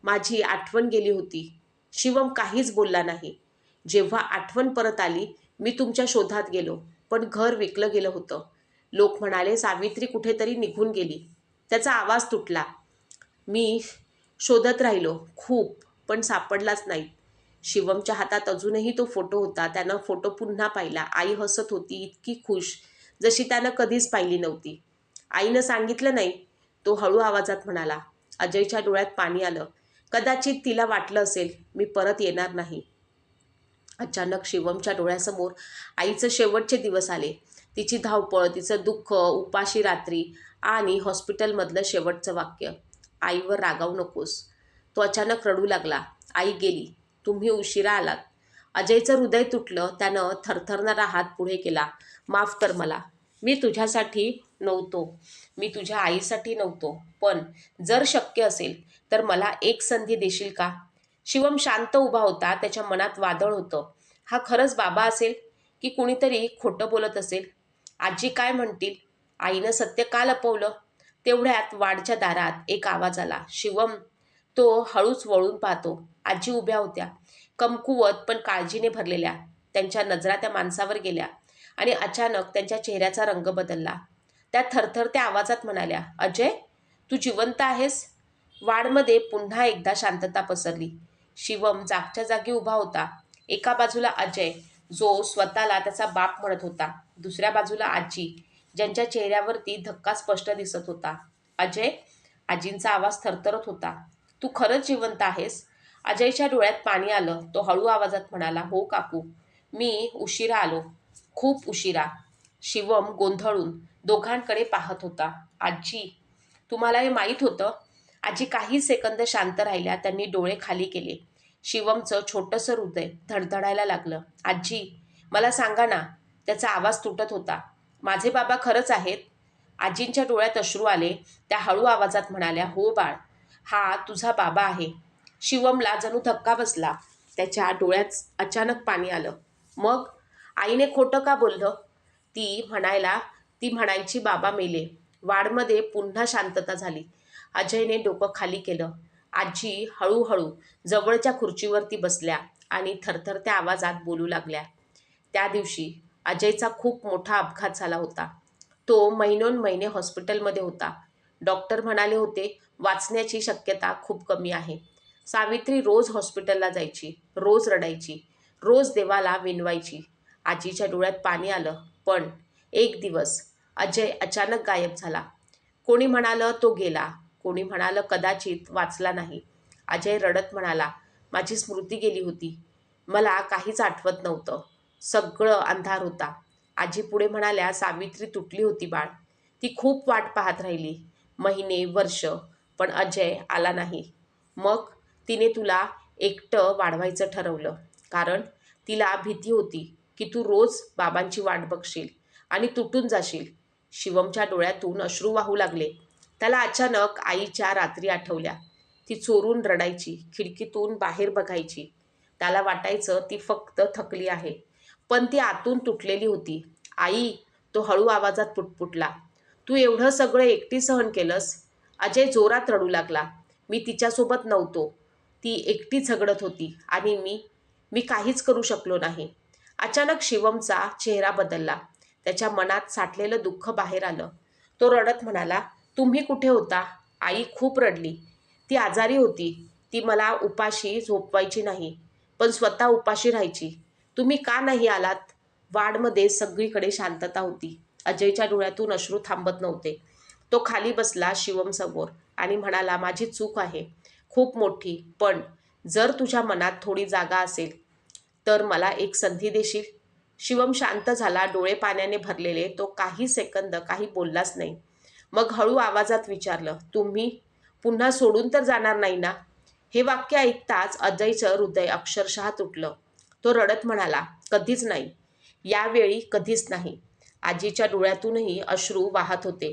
माझी आठवण गेली होती. शिवम काहीच बोलला नाही. जेव्हा आठवण परत आली, मी तुमच्या शोधात गेलो, पण घर विकलं गेलं होतं. लोक म्हणाले सावित्री कुठेतरी निघून गेली. त्याचा आवाज तुटला. मी शोधत राहिलो खूप, पण सापडलाच नाही. शिवमच्या हातात अजूनही तो फोटो होता. त्यानं फोटो पुन्हा पाहिला. आई हसत होती, इतकी खुश, जशी त्यानं कधीच पाहिली नव्हती. आईनं सांगितलं नाही, तो हळू आवाजात म्हणाला. अजयच्या डोळ्यात पाणी आलं. कदाचित तिला वाटलं असेल, मी परत येणार नाही. अचानक शिवमच्या डोळ्यासमोर आईचे शेवटचे दिवस आले. तिची धावपळ, तिचं दुःख, उपाशी रात्री आणि हॉस्पिटलमधलं शेवटचं वाक्य, आईवर रागावू नकोस. तो अचानक रडू लागला. आई गेली. तुम्ही उशिरा आलात. अजयचं हृदय तुटलं. त्यानं थरथरणारा हात पुढे केला. माफ कर मला. मी तुझ्यासाठी नव्हतो. मी तुझ्या आईसाठी नव्हतो. पण जर शक्य असेल तर मला एक संधी देशील का? शिवम शांत उभा होता. त्याच्या मनात वादळ होतं. हा खरंच बाबा असेल की कुणीतरी खोटं बोलत असेल? आजी काय म्हणतील? आईनं सत्य का लपवलं? तेवढ्यात वाडच्या दारात एक आवाज आला. शिवम. तो हळूच वळून पाहतो. आजी उभ्या होत्या, कमकुवत पण काळजीने भरलेल्या. त्यांच्या नजरा त्या माणसावर गेल्या आणि अचानक त्यांच्या चेहऱ्याचा रंग बदलला. त्या थरथरत्या आवाजात म्हणाल्या, अजय, तू जिवंत आहेस? वाडमध्ये पुन्हा एकदा शांतता पसरली. शिवम जागच्या जागी उभा होता. एका बाजूला अजय, जो स्वतःला त्याचा बाप म्हणत होता. दुसऱ्या बाजूला आजी, ज्यांच्या चेहऱ्यावरती धक्का स्पष्ट दिसत होता. अजय. आजींचा आवाज थरथरत होता. तू खरंच जिवंत आहेस? अजयच्या डोळ्यात पाणी आलं. तो हळू आवाजात म्हणाला, हो काकू, मी उशिरा आलो, खूप उशिरा. शिवम गोंधळून दोघांकडे पाहत होता. आजी, तुम्हाला हे माहीत होतं? आजी काही सेकंद शांत राहिल्या. त्यांनी डोळे खाली केले. शिवमचं छोटंसं हृदय धडधडायला लागलं. आजी, मला सांगा ना. त्याचा आवाज तुटत होता. माझे बाबा खरंच आहेत? आजींच्या डोळ्यात अश्रू आले. त्या हळू आवाजात म्हणाल्या, हो बाळ, हा तुझा बाबा आहे. शिवमला जणू धक्का बसला. त्याच्या डोळ्यात अचानक पाणी आलं. मग आईने खोटं का बोललं? ती म्हणायची बाबा मेले. वाडमध्ये पुन्हा शांतता झाली. अजयने डोकं खाली केलं. आजी हळूहळू जवळच्या खुर्चीवरती बसल्या आणि थरथरत्या आवाजात बोलू लागल्या. त्या दिवशी अजयचा खूप मोठा अपघात झाला होता. तो महिनोन्महिने हॉस्पिटलमध्ये होता. डॉक्टर म्हणाले होते, वाचण्याची शक्यता खूप कमी आहे. सावित्री रोज हॉस्पिटलला जायची, रोज रडायची, रोज देवाला विनवायची. आजीच्या डोळ्यात पाणी आलं. पण एक दिवस अजय अचानक गायब झाला. कोणी म्हणालं तो गेला, कोणी म्हणालं कदाचित वाचला नाही. अजय रडत म्हणाला, माझी स्मृती गेली होती. मला काहीच आठवत नव्हतं. सगळं अंधार होता. आजी पुढे म्हणाल्या, सावित्री तुटली होती बाळ. ती खूप वाट पाहत राहिली, महिने, वर्ष, पण अजय आला नाही. मग तिने तुला एकटं वाढवायचं ठरवलं, कारण तिला भीती होती की तू रोज बाबांची वाट बघशील आणि तुटून जाशील. शिवमच्या डोळ्यातून अश्रू वाहू लागले. त्याला अचानक आईच्या रात्री आठवल्या. ती चोरून रडायची, खिडकीतून बाहेर बघायची. त्याला वाटायचं ती फक्त थकली आहे, पण ती आतून तुटलेली होती. आई, तो हळू आवाजात पुटपुटला, तू एवढं सगळं एकटी सहन केलंस? अजय जोरात रडू लागला. मी तिच्यासोबत नव्हतो. ती एकटी झगडत होती आणि मी काहीच करू शकलो नाही. अचानक शिवमचा चेहरा बदलला. त्याच्या मनात साठलेलं दुःख बाहेर आलं. तो रडत म्हणाला, तुम्ही कुठे होता? आई खूप रडली. ती आजारी होती. ती मला उपाशी झोपवायची नाही, पण स्वतः उपाशी राहायची. तुम्ही का नाही आलात? वाडमध्ये सगळीकडे शांतता होती. अजयच्या डोळ्यातून अश्रू थांबत नव्हते. तो खाली बसला शिवमसमोर आणि म्हणाला, माझी चूक आहे, खूप मोठी, पण जर तुझ्या मनात थोडी जागा असेल तर मला एक संधी देशील? शिवम शांत झाला, डोळे पाण्याने भरलेले. तो काही सेकंद काही बोललाच नाही. मग हळू आवाजात विचारलं, तुम्ही पुन्हा सोडून तर जाणार नाही ना? हे वाक्य ऐकताच अजयचं हृदय अक्षरशः तुटलं. तो रडत म्हणाला, कधीच नाही. यावेळी कधीच नाही. आजीच्या डोळ्यातूनही अश्रू वाहत होते.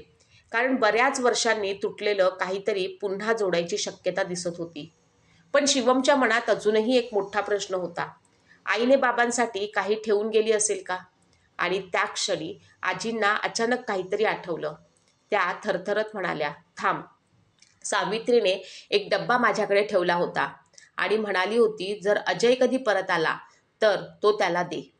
कारण बऱ्याच वर्षांनी तुटलेलं काहीतरी पुन्हा जोडायची शक्यता दिसत होती. पण शिवमच्या मनात अजूनही एक मोठा प्रश्न होता. आईने बाबांसाठी काही ठेवून गेली असेल का? आणि त्या क्षणी आजींना अचानक काहीतरी आठवलं. त्या थरथरत म्हणाल्या, थांब. सावित्रीने एक डब्बा माझ्याकडे ठेवला होता आणि म्हणाली होती, जर अजय कधी परत आला तर तो त्याला दे.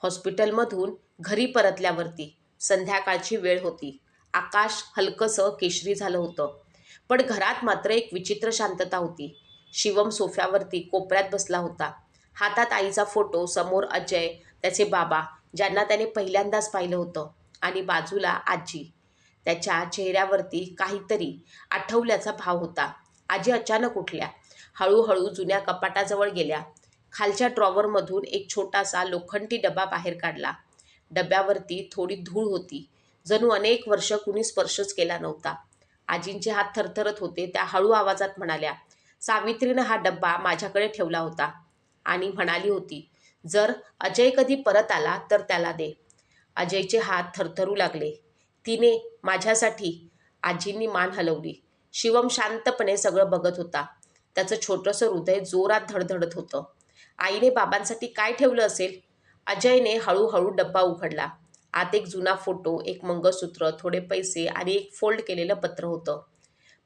हॉस्पिटलमधून घरी परतल्यावरती संध्याकाळची वेळ होती. आकाश हलकंसं केशरी झालं होतं. पण घरात मात्र एक विचित्र शांतता होती. शिवम सोफ्यावरती कोपऱ्यात बसला होता. हातात आईचा फोटो, समोर अजय, त्याचे बाबा, ज्यांना त्याने पहिल्यांदाच पाहिलं होतं, आणि बाजूला आजी. त्याच्या चेहऱ्यावरती काहीतरी आठवल्याचा भाव होता. आजी अचानक उठल्या. हळूहळू जुन्या कपाटाजवळ गेल्या. खालच्या ड्रॉवरमधून एक छोटासा लोखंडी डबा बाहेर काढला. डब्यावरती थोडी धूळ होती. जणू अनेक वर्ष कुणी स्पर्शच केला नव्हता. आजींचे हात थरथरत होते. त्या हळू आवाजात म्हणाल्या, सावित्रीनं हा डब्बा माझ्याकडे ठेवला होता आणि म्हणाली होती, जर अजय कधी परत आला तर त्याला दे. अजयचे हात थरथरू लागले. तिने माझ्यासाठी? आजींनी मान हलवली. शिवम शांतपणे सगळं बघत होता. त्याचं छोटंसं हृदय जोरात धडधडत होतं. आईने बाबांसाठी काय ठेवलं असेल? अजयने हळूहळू डब्बा उघडला. आत एक जुना फोटो, एक मंगळसूत्र, थोडे पैसे आणि एक फोल्ड केलेलं पत्र होतं.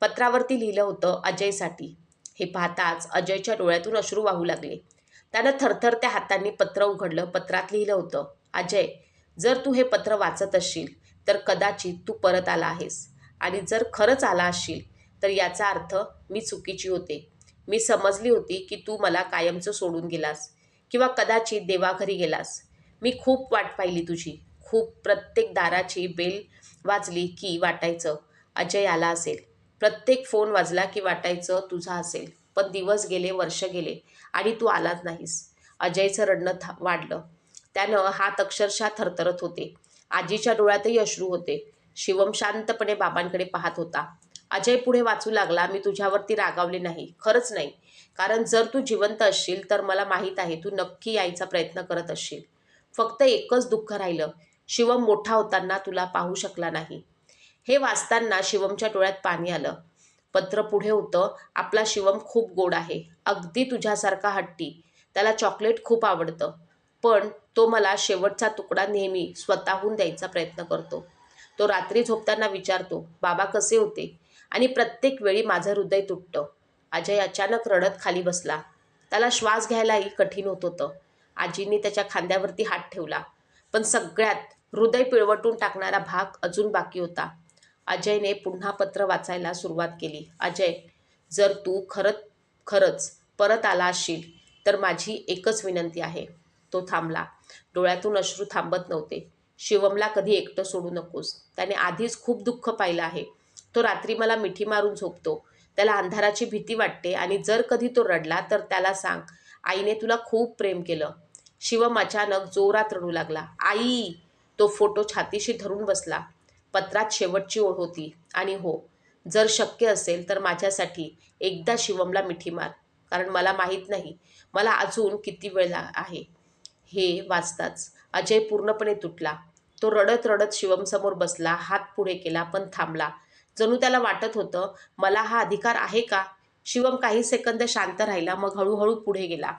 पत्रावरती लिहिलं होतं, अजयसाठी. हे पाहताच अजयच्या डोळ्यातून अश्रू वाहू लागले. त्यानं थरथरत्या हातांनी पत्र उघडलं. पत्रात लिहिलं होतं, अजय, जर तू हे पत्र वाचत असशील तर कदाचित तू परत आला आहेस. आणि जर खरंच आला असशील तर याचा अर्थ मी चुकीची होते. मी समजली होती की तू मला कायमचं सोडून गेलास किंवा कदाचित देवाघरी गेलास. मी खूप वाट पाहिली तुझी. खूप. प्रत्येक दाराची बेल वाजली की वाटायचं अजय आला असेल. प्रत्येक फोन वाजला की वाटायचं तुझा असेल. पण दिवस गेले, वर्ष गेले आणि तू आलाच नाहीस. अजयचं रडणं वाढलं. त्यानं हात अक्षरशः थरथरत होते. आजीच्या डोळ्यातही अश्रू होते. शिवम शांतपणे बाबांकडे पाहत होता. अजय पुढे वाचू लागला, मी तुझ्यावरती रागावले नाही, खरंच नाही. कारण जर तू जिवंत असशील तर मला माहीत आहे तू नक्की यायचा प्रयत्न करत असशील. फक्त एकच दुःख राहिलं, शिवम मोठा होताना तुला पाहू शकला नाही. हे वाचताना शिवमच्या डोळ्यात पाणी आलं. पत्र पुढे होतं, आपला शिवम खूप गोड आहे, अगदी तुझ्यासारखा हट्टी. त्याला चॉकलेट खूप आवडतं. पण तो मला शेवटचा तुकडा नेहमी स्वतःहून द्यायचा प्रयत्न करतो. तो रात्री झोपताना विचारतो, बाबा कसे होते? आणि प्रत्येक वेळी माझं हृदय तुटतं. अजय अचानक रडत खाली बसला. त्याला श्वास घ्यायलाही कठीण होत होतं. आजींनी त्याच्या खांद्यावरती हात ठेवला. पण सगळ्यात हृदय पिळवटून टाकणारा भाग अजून बाकी होता. अजयने पुन्हा पत्र वाचायला सुरुवात केली. अजय, जर तू खरंच परत आला असशील तर माझी एकच विनंती आहे. तो थांबला. डोळ्यातून अश्रू थांबत नव्हते. शिवमला कधी एकटं सोडू नकोस. त्याने आधीच खूप दुःख पाहिलं आहे. तो रात्री मला मिठी मारून झोपतो. त्याला अंधाराची भीती वाटते आणि जर कधी तो रडला तर त्याला सांग, आईने तुला खूप प्रेम केलं. शिवम अचानक जोरात रडू लागला. आई! तो फोटो छातीशी धरून बसला. पत्रात शेवटची ओळ होती, आणि हो, जर शक्य असेल तर माझ्यासाठी एकदा शिवमला मिठी मार. कारण मला माहीत नाही मला अजून किती वेळ आहे. हे वाचताच अजय पूर्णपणे तुटला. तो रडत रडत शिवमसमोर बसला, हात पुढे केला, पण थांबला. जणू त्याला वाटत होतं, मला हा अधिकार आहे का? शिवम काही सेकंद शांत राहिला, मग हळूहळू पुढे गेला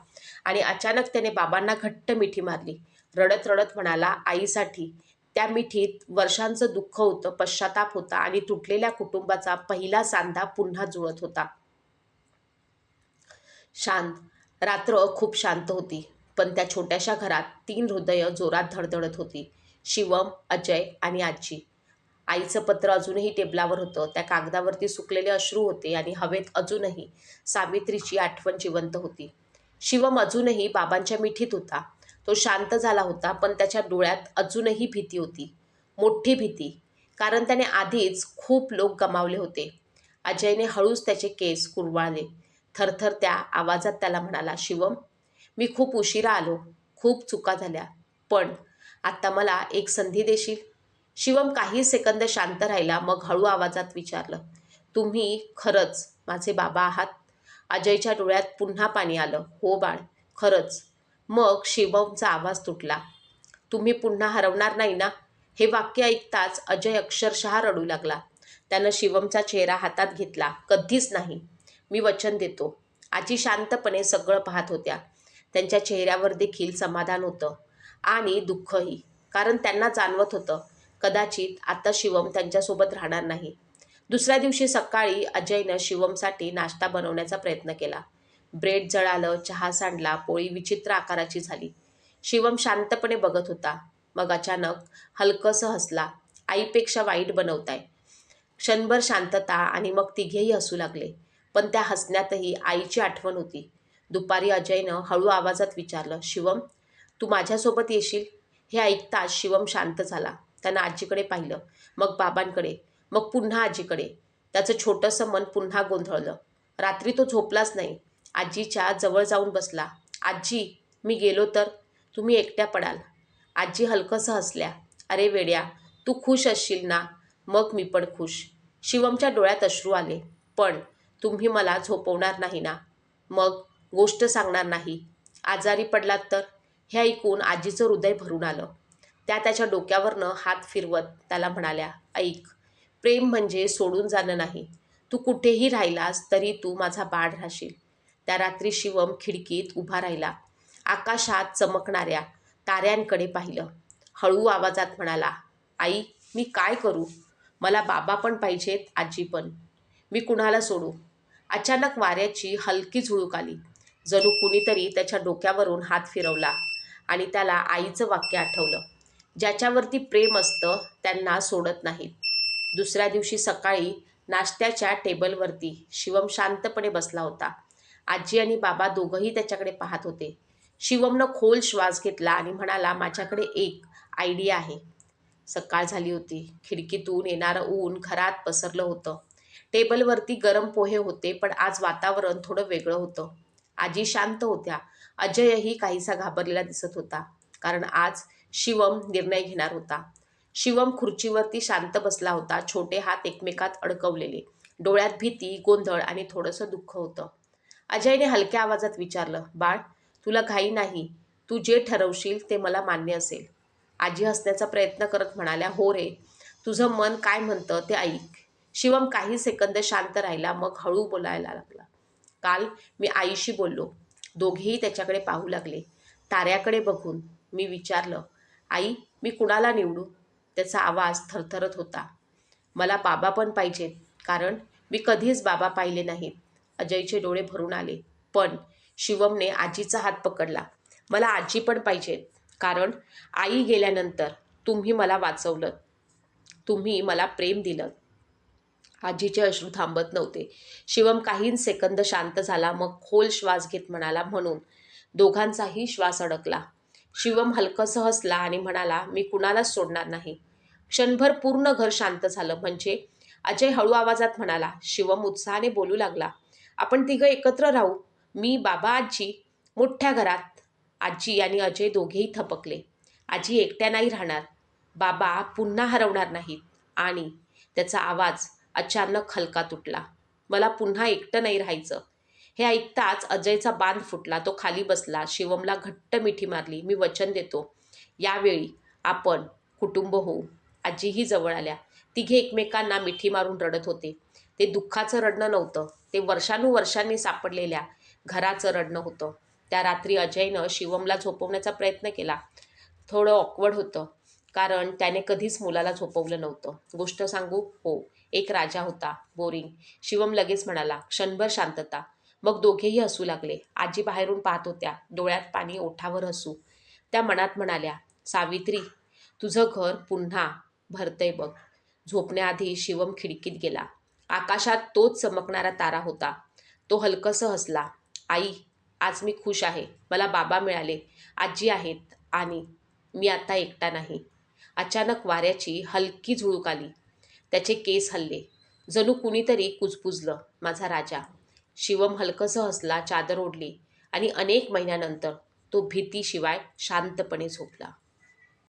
आणि अचानक त्याने बाबांना घट्ट मिठी मारली. रडत रडत म्हणाला, आईसाठी. त्या मिठीत वर्षांचं दुःख होतं, पश्चाताप होता आणि तुटलेल्या कुटुंबाचा पहिला सांधा पुन्हा जुळत होता. शांत. रात्र खूप शांत होती. पण त्या छोट्याशा घरात 3 हृदयं जोरात धडधडत होती. शिवम, अजय आणि आजी. आईचं पत्र अजूनही टेबलावर होतं. त्या कागदावरती सुकलेले अश्रू होते आणि हवेत अजूनही सावित्रीची आठवण जिवंत होती. शिवम अजूनही बाबांच्या मिठीत होता. तो शांत झाला होता, पण त्याच्या डोळ्यात अजूनही भीती होती. मोठी भीती. कारण त्याने आधीच खूप लोक गमावले होते. अजयने हळूच त्याचे केस कुरवाळले. थरथरत्या आवाजात त्याला म्हणाला, शिवम, मी खूप उशिरा आलो. खूप चुका झाल्या. पण आत्ता मला एक संधी देशील? शिवम काही सेकंद शांत राहिला. मग हळू आवाजात विचारलं, तुम्ही खरंच माझे बाबा आहात? अजयच्या डोळ्यात पुन्हा पाणी आलं. हो बाळ, खरंच. मग शिवमचा आवाज तुटला. तुम्ही पुन्हा हरवणार नाही ना? हे वाक्य ऐकताच अजय अक्षरशः रडू लागला. त्यानं शिवमचा चेहरा हातात घेतला. कधीच नाही, मी वचन देतो. आजी शांतपणे सगळं पाहत होत्या. त्यांच्या चेहऱ्यावर देखील समाधान होतं आणि दुःखही. कारण त्यांना जाणवत होतं, कदाचित आता शिवम त्यांच्यासोबत राहणार नाही. दुसऱ्या दिवशी सकाळी अजयनं शिवमसाठी नाश्ता बनवण्याचा प्रयत्न केला. ब्रेड जळालं, चहा सांडला, पोळी विचित्र आकाराची झाली. शिवम शांतपणे बघत होता. मग अचानक हलकंसं हसला. आईपेक्षा वाईट बनवताय. क्षणभर शांतता आणि मग तिघेही हसू लागले. पण त्या हसण्यातही आईची आठवण होती. दुपारी अजयनं हळू आवाजात विचारलं, शिवम, तू माझ्यासोबत येशील? हे ऐकताच शिवम शांत झाला. त्यानं आजीकडे पाहिलं, मग बाबांकडे, मग पुन्हा आजीकडे. त्याचं छोटंसं मन पुन्हा गोंधळलं. रात्री तो झोपलाच नाही. आजीच्या जवळ जाऊन बसला. आजी, मी गेलो तर तुम्ही एकट्या पडाल. आजी हलकंसं हसल्या. अरे वेड्या, तू खुश असशील ना? मग मी पण खुश. शिवमच्या डोळ्यात अश्रू आले. पण तुम्ही मला झोपवणार नाही ना? मग गोष्ट सांगणार नाही? आजारी पडलात तर? हे ऐकून आजीचं हृदय भरून आलं. त्या त्याच्या डोक्यावरनं हात फिरवत त्याला म्हणाल्या, ऐक, प्रेम म्हणजे सोडून जाणं नाही. तू कुठेही राहिलास तरी तू माझा बाळ राहशील. त्या रात्री शिवम खिडकीत उभा राहिला. आकाशात चमकणाऱ्या ताऱ्यांकडे पाहिलं. हळू आवाजात म्हणाला, आई, मी काय करू? मला बाबा पण पाहिजेत, आजी पण. मी कुणाला सोडू? अचानक वाऱ्याची हलकी झुळूक आली. जणू कुणीतरी त्याच्या डोक्यावरून हात फिरवला आणि त्याला आईचं वाक्य आठवलं, ज्याच्यावरती प्रेम असतं त्यांना सोडत नाहीत. दुसऱ्या दिवशी सकाळी नाश्त्याच्या टेबलवरती शिवम शांतपणे बसला होता. आजी आणि बाबा दोघंही त्याच्याकडे पाहत होते. शिवमनं खोल श्वास घेतला आणि म्हणाला, माझ्याकडे एक आयडिया आहे. सकाळ झाली होती. खिडकीतून येणारं ऊन घरात पसरलं होतं. टेबलवरती गरम पोहे होते, पण आज वातावरण थोडं वेगळं होतं. आजी शांत होत्या. अजयही काहीसा घाबरलेला दिसत होता, कारण आज शिवम निर्णय घेणार होता. शिवम खुर्चीवरती शांत बसला होता, छोटे हात एकमेकात अडकवलेले. डोळ्यात भीती, गोंधळ आणि थोडंसं दुःख होतं. अजयने हलक्या आवाजात विचारलं, बाळ, तुला घाई नाही? तू जे ठरवशील ते मला मान्य असेल. आजी हसण्याचा प्रयत्न करत म्हणाल्या, हो रे, तुझं मन काय म्हणतं ते ऐक. शिवम काही सेकंद शांत राहिला. मग हळू बोलायला लागला, काल मी आईशी बोललो. दोघेही त्याच्याकडे पाहू लागले. ताऱ्याकडे बघून मी विचारलं, आई, मी कुणाला निवडू? त्याचा आवाज थरथरत होता. मला बाबा पण पाहिजेत, कारण मी कधीच बाबा पाहिले नाहीत. अजयचे डोळे भरून आले. पण शिवमने आजीचा हात पकडला. मला आजी पण पाहिजेत, कारण आई गेल्यानंतर तुम्ही मला वाचवलं. तुम्ही मला प्रेम दिलं. आजीचे अश्रू थांबत नव्हते. शिवम काही सेकंद शांत झाला. मग खोल श्वास घेत म्हणाला, म्हणून दोघांचाही श्वास अडकला. शिवम हलकंसं हसला आणि म्हणाला, मी कुणालाच सोडणार नाही. क्षणभर पूर्ण घर शांत झालं. म्हणजे? अजय हळू आवाजात म्हणाला. शिवम उत्साहाने बोलू लागला, आपण तिघं एकत्र राहू. मी, बाबा, आजी. मोठ्या घरात. आजी आणि अजय दोघेही थपकले. आजी एकट्या नाही राहणार. बाबा पुन्हा हरवणार नाहीत. आणि त्याचा आवाज अचानक हलका तुटला, मला पुन्हा एकटं नाही राहायचं. हे ऐकताच अजयचा बांध फुटला. तो खाली बसला. शिवमला घट्ट मिठी मारली. मी वचन देतो, यावेळी आपण कुटुंब होऊ. आजीही जवळ आल्या. तिघे एकमेकांना मिठी मारून रडत होते. ते दुःखाचं रडणं नव्हतं, ते वर्षानुवर्षांनी सापडलेल्या घराचं रडणं होतं. त्या रात्री अजयनं शिवमला झोपवण्याचा प्रयत्न केला. थोडं ऑकवर्ड होतं, कारण त्याने कधीच मुलाला झोपवलं नव्हतं. गोष्ट सांगू? हो. एक राजा होता. बोरिंग. शिवम लगेच म्हणाला. क्षणभर शांतता. मग दोघेही हसू लागले. आजी बाहेरून पाहत होत्या. डोळ्यात पाणी, ओठावर हसू. त्या मनात म्हणाल्या, सावित्री, तुझं घर पुन्हा भरतंय बघ. झोपण्याआधी शिवम खिडकीत गेला. आकाशात तोच चमकणारा तारा होता. तो हलकंसं हसला. आई, आज मी खुश आहे. मला बाबा मिळाले, आजी आहेत आणि मी आता एकटा नाही. अचानक वाऱ्याची हलकी झुळूक आली. त्याचे केस हलले. जणू कुणीतरी कुजबुजलं. माझा राजा. शिवम हलकंसं हसला, चादर ओढली आणि अनेक महिन्यानंतर तो भीतीशिवाय शांतपणे झोपला.